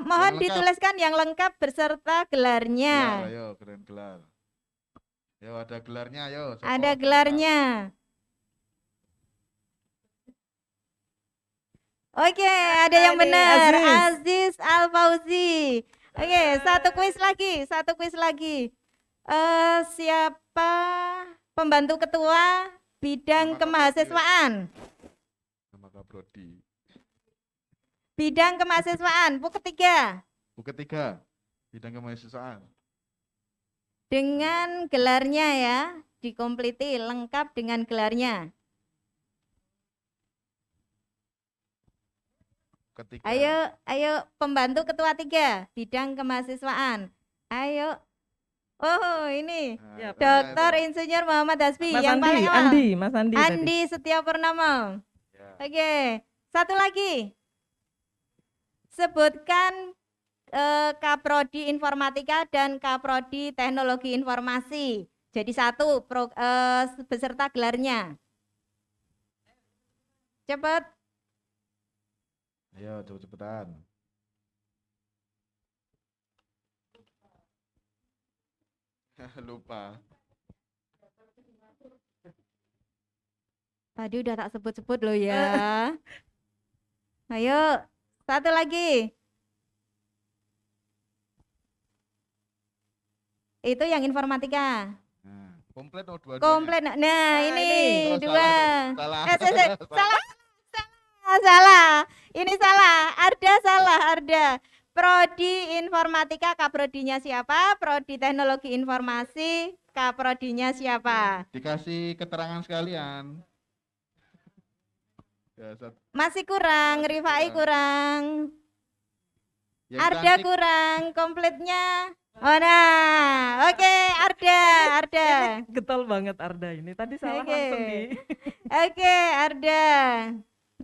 [SPEAKER 2] Mohon
[SPEAKER 3] Yang lengkap.
[SPEAKER 2] dituliskan yang lengkap beserta
[SPEAKER 3] Gelar,
[SPEAKER 2] gelarnya.
[SPEAKER 3] ayo, keren gelar. Yo, ada gelarnya, ayo. Joko,
[SPEAKER 2] Ada
[SPEAKER 3] lengkap.
[SPEAKER 2] gelarnya. Oke, ada yang
[SPEAKER 4] ini
[SPEAKER 2] benar.
[SPEAKER 4] Aziz.
[SPEAKER 2] Aziz Al Fauzi. Oke, satu kuis lagi. Siapa pembantu ketua bidang
[SPEAKER 3] Nama
[SPEAKER 2] kemahasiswaan?
[SPEAKER 3] Nama Kaprodi.
[SPEAKER 2] Bidang kemahasiswaan, Bu ketiga.
[SPEAKER 3] Bu ketiga, bidang kemahasiswaan.
[SPEAKER 2] Dengan gelarnya ya, dikompleti lengkap dengan gelarnya.
[SPEAKER 3] Ketiga.
[SPEAKER 2] Ayo pembantu ketua 3 bidang kemahasiswaan. Ayo. Oh, ini
[SPEAKER 3] Nah,
[SPEAKER 2] Dr.
[SPEAKER 3] itu.
[SPEAKER 2] Insinyur Muhammad Hasbi
[SPEAKER 4] Mas
[SPEAKER 2] yang
[SPEAKER 4] Andi,
[SPEAKER 2] paling awal.
[SPEAKER 4] Mas Andi tadi.
[SPEAKER 2] Andi Setiapurnama.
[SPEAKER 3] Ya.
[SPEAKER 2] Oke, satu lagi. Sebutkan Kaprodi Informatika dan Kaprodi Teknologi Informasi. Jadi satu beserta gelarnya. Cepat.
[SPEAKER 3] Ayo, cepet-cepetan. Lupa.
[SPEAKER 2] Tadi udah tak sebut-sebut loh ya. Ayo, satu lagi. Itu yang informatika.
[SPEAKER 3] Nah, komplit oh dua-duanya.
[SPEAKER 2] Komplit. Nah, ini
[SPEAKER 3] Oh,
[SPEAKER 2] dua.
[SPEAKER 3] salah.
[SPEAKER 2] Salah. Ini salah. Arda. Prodi Informatika Kaprodinya siapa? Prodi Teknologi Informasi Kaprodinya siapa?
[SPEAKER 3] Dikasih keterangan sekalian. Ya,
[SPEAKER 2] Masih kurang,
[SPEAKER 3] Masih
[SPEAKER 2] Rifai kurang.
[SPEAKER 3] yang
[SPEAKER 2] Arda
[SPEAKER 3] cantik.
[SPEAKER 2] kurang, komplitnya. Oh nah, oke Arda.
[SPEAKER 4] Getol banget Arda ini. Tadi salah
[SPEAKER 2] Oke.
[SPEAKER 4] langsung di.
[SPEAKER 2] Oke, Arda.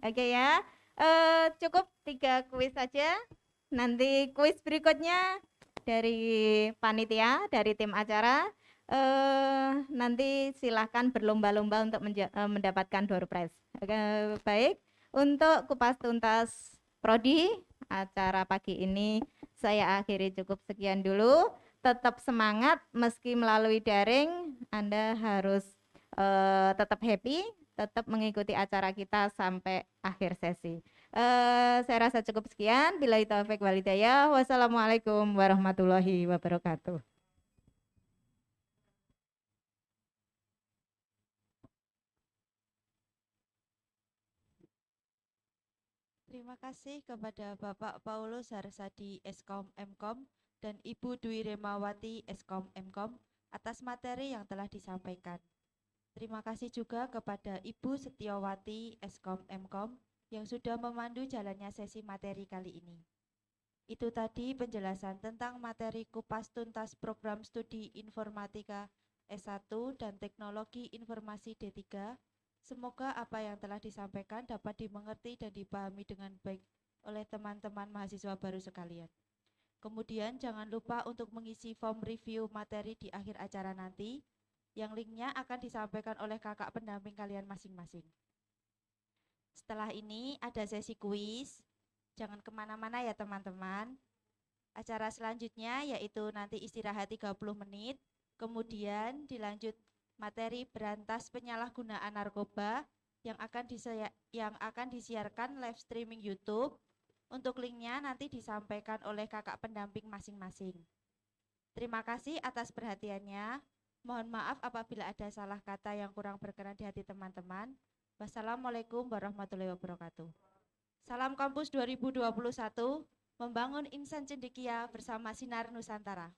[SPEAKER 2] Oke ya. Cukup 3 kuis saja. Nanti kuis berikutnya dari panitia, dari tim acara. Nanti silahkan berlomba-lomba untuk mendapatkan door prize. Oke, baik. Untuk kupas tuntas prodi acara pagi ini saya akhiri cukup sekian dulu. Tetap semangat meski melalui daring. Anda harus tetap happy, tetap mengikuti acara kita sampai akhir sesi. Saya rasa cukup sekian. Billahi taufik wal hidayah. Wassalamualaikum warahmatullahi wabarakatuh.
[SPEAKER 1] Terima kasih kepada Bapak Paulus Harsadi Eskom Mkom dan Ibu Dwi Remawati Eskom Mkom atas materi yang telah disampaikan. Terima kasih juga kepada Ibu Setiawati Eskom Mkom yang sudah memandu jalannya sesi materi kali ini. Itu tadi penjelasan tentang materi kupas tuntas program studi informatika S1 dan teknologi informasi D3. Semoga apa yang telah disampaikan dapat dimengerti dan dipahami dengan baik oleh teman-teman mahasiswa baru sekalian. Kemudian jangan lupa untuk mengisi form review materi di akhir acara nanti, yang linknya akan disampaikan oleh kakak pendamping kalian masing-masing. Setelah ini ada sesi kuis, jangan kemana-mana ya teman-teman. Acara selanjutnya yaitu nanti istirahat 30 menit, kemudian dilanjut materi berantas penyalahgunaan narkoba yang akan disiarkan live streaming YouTube. Untuk linknya nanti disampaikan oleh kakak pendamping masing-masing. Terima kasih atas perhatiannya. Mohon maaf apabila ada salah kata yang kurang berkenan di hati teman-teman. Wassalamualaikum warahmatullahi wabarakatuh. Salam Kampus 2021, membangun insan cendekia bersama Sinar Nusantara.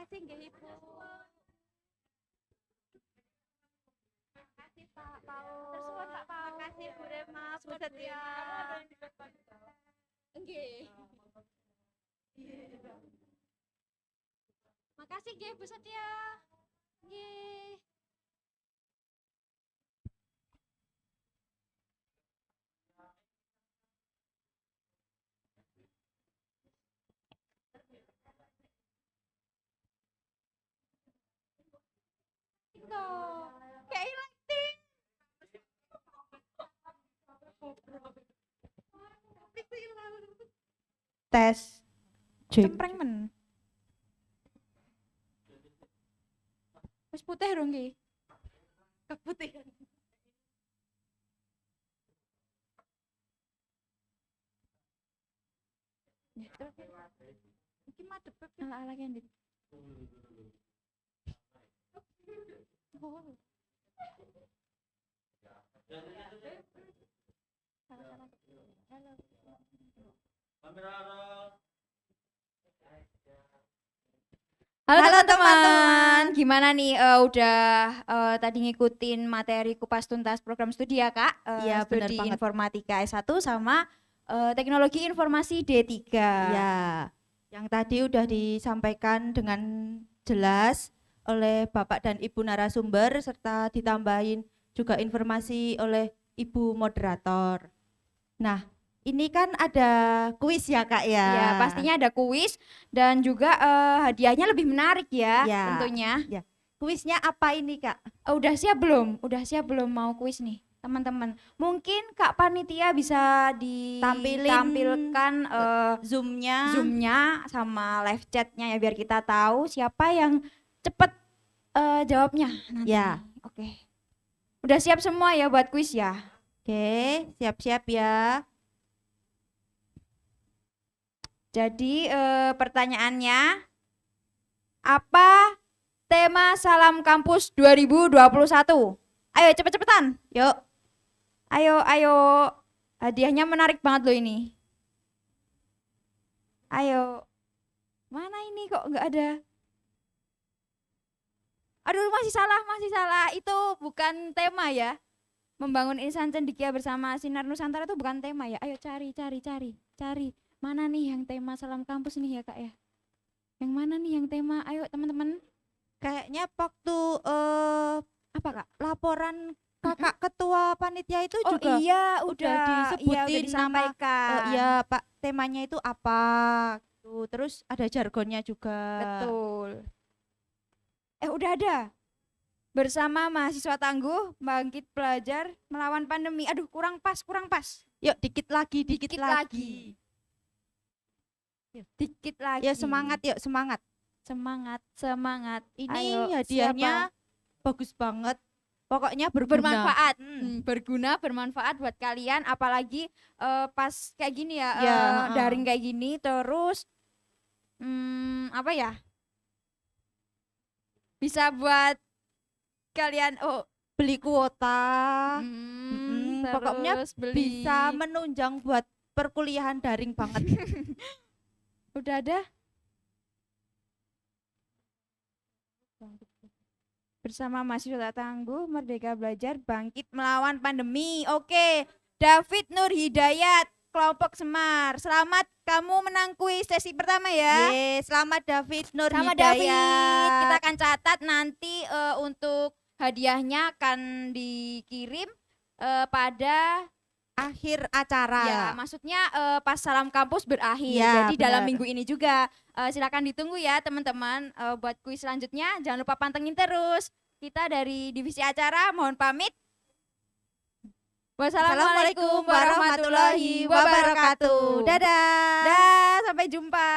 [SPEAKER 2] Kasih nggih Ibu. Makasih Pak Paul. Tersuwun Pak Paul. Makasih Bu Rema, Bu Setia. Nggih. Makasih nggih Bu Setia. Nggih. Ito. Kayak lighting.
[SPEAKER 1] Tes. Cek.
[SPEAKER 2] Cempreng men. Wis putih dong nggih. Keputihan. Ya, terus iki madhep ala-ala kendit. Oh. Halo. Halo
[SPEAKER 1] Halo,
[SPEAKER 2] teman-teman, gimana nih udah tadi ngikutin materi kupas tuntas program studi ya Kak?
[SPEAKER 1] Iya, benar
[SPEAKER 2] Studi
[SPEAKER 1] banget.
[SPEAKER 2] Informatika S1 sama Teknologi Informasi D3.
[SPEAKER 1] Ya, yang tadi udah disampaikan dengan jelas oleh Bapak dan Ibu narasumber serta ditambahin juga informasi oleh Ibu moderator. Nah, ini kan ada kuis ya Kak ya?
[SPEAKER 2] Ya, pastinya ada kuis dan juga hadiahnya lebih menarik ya,
[SPEAKER 1] Ya.
[SPEAKER 2] tentunya.
[SPEAKER 1] Kuisnya apa ini Kak?
[SPEAKER 2] Udah siap belum? Udah siap belum mau kuis nih, teman-teman? Mungkin Kak Panitia bisa ditampilkan
[SPEAKER 1] Zoom-nya.
[SPEAKER 2] Zoom-nya sama live chat-nya ya biar kita tahu siapa yang cepet jawabnya nanti.
[SPEAKER 1] Ya.
[SPEAKER 2] Oke. Udah siap semua ya buat kuis ya?
[SPEAKER 1] Oke, siap-siap ya.
[SPEAKER 2] Jadi pertanyaannya, apa tema Salam Kampus 2021? Ayo cepet-cepetan.
[SPEAKER 1] Yuk.
[SPEAKER 2] Ayo. Hadiahnya menarik banget loh ini. Ayo. Mana ini kok nggak ada? Aduh, masih salah. Itu bukan tema ya. Membangun insan cendekia bersama Sinar Nusantara itu bukan tema ya. Ayo cari. Mana nih yang tema Salam Kampus nih ya Kak ya? Yang mana nih yang tema? Ayo teman-teman.
[SPEAKER 1] Kayaknya waktu
[SPEAKER 2] Apa Kak?
[SPEAKER 1] laporan Kakak ketua panitia itu
[SPEAKER 2] Oh
[SPEAKER 1] juga
[SPEAKER 2] iya,
[SPEAKER 1] udah
[SPEAKER 2] udah
[SPEAKER 1] disebutin nama,
[SPEAKER 2] disampaikan.
[SPEAKER 1] ya Pak, temanya itu apa gitu. Terus ada jargonnya juga.
[SPEAKER 2] Betul. Udah ada. Bersama mahasiswa tangguh bangkit belajar melawan pandemi. Aduh, kurang pas.
[SPEAKER 1] Yuk dikit lagi.
[SPEAKER 2] Dikit lagi.
[SPEAKER 1] Ya semangat, yuk semangat.
[SPEAKER 2] Semangat.
[SPEAKER 1] Ini
[SPEAKER 2] Ayo,
[SPEAKER 1] hadiahnya bagus banget. Pokoknya berguna.
[SPEAKER 2] bermanfaat.
[SPEAKER 1] Hmm.
[SPEAKER 2] Bermanfaat buat kalian apalagi pas kayak gini ya,
[SPEAKER 1] Ya,
[SPEAKER 2] daring kayak gini terus apa ya? Bisa buat kalian
[SPEAKER 1] Beli kuota. Pokoknya
[SPEAKER 2] terus beli.
[SPEAKER 1] bisa menunjang buat perkuliahan daring banget.
[SPEAKER 2] Udah ada? Bersama mahasiswa tangguh Merdeka Belajar bangkit melawan pandemi. Oke, David Nur Hidayat, kelompok Semar. Selamat kamu menang kuis sesi pertama ya.
[SPEAKER 1] Ye, selamat David Nur
[SPEAKER 2] Sama
[SPEAKER 1] Hidayat.
[SPEAKER 2] David, kita akan catat nanti untuk hadiahnya akan dikirim pada
[SPEAKER 1] Akhir acara.
[SPEAKER 2] ya, maksudnya pas Salam Kampus berakhir.
[SPEAKER 1] Ya,
[SPEAKER 2] Jadi dalam
[SPEAKER 1] benar.
[SPEAKER 2] minggu ini juga silakan ditunggu ya teman-teman buat kuis selanjutnya. Jangan lupa pantengin terus. Kita dari divisi acara mohon pamit.
[SPEAKER 6] Wassalamualaikum warahmatullahi wabarakatuh. Dadah.
[SPEAKER 2] Dah, sampai jumpa.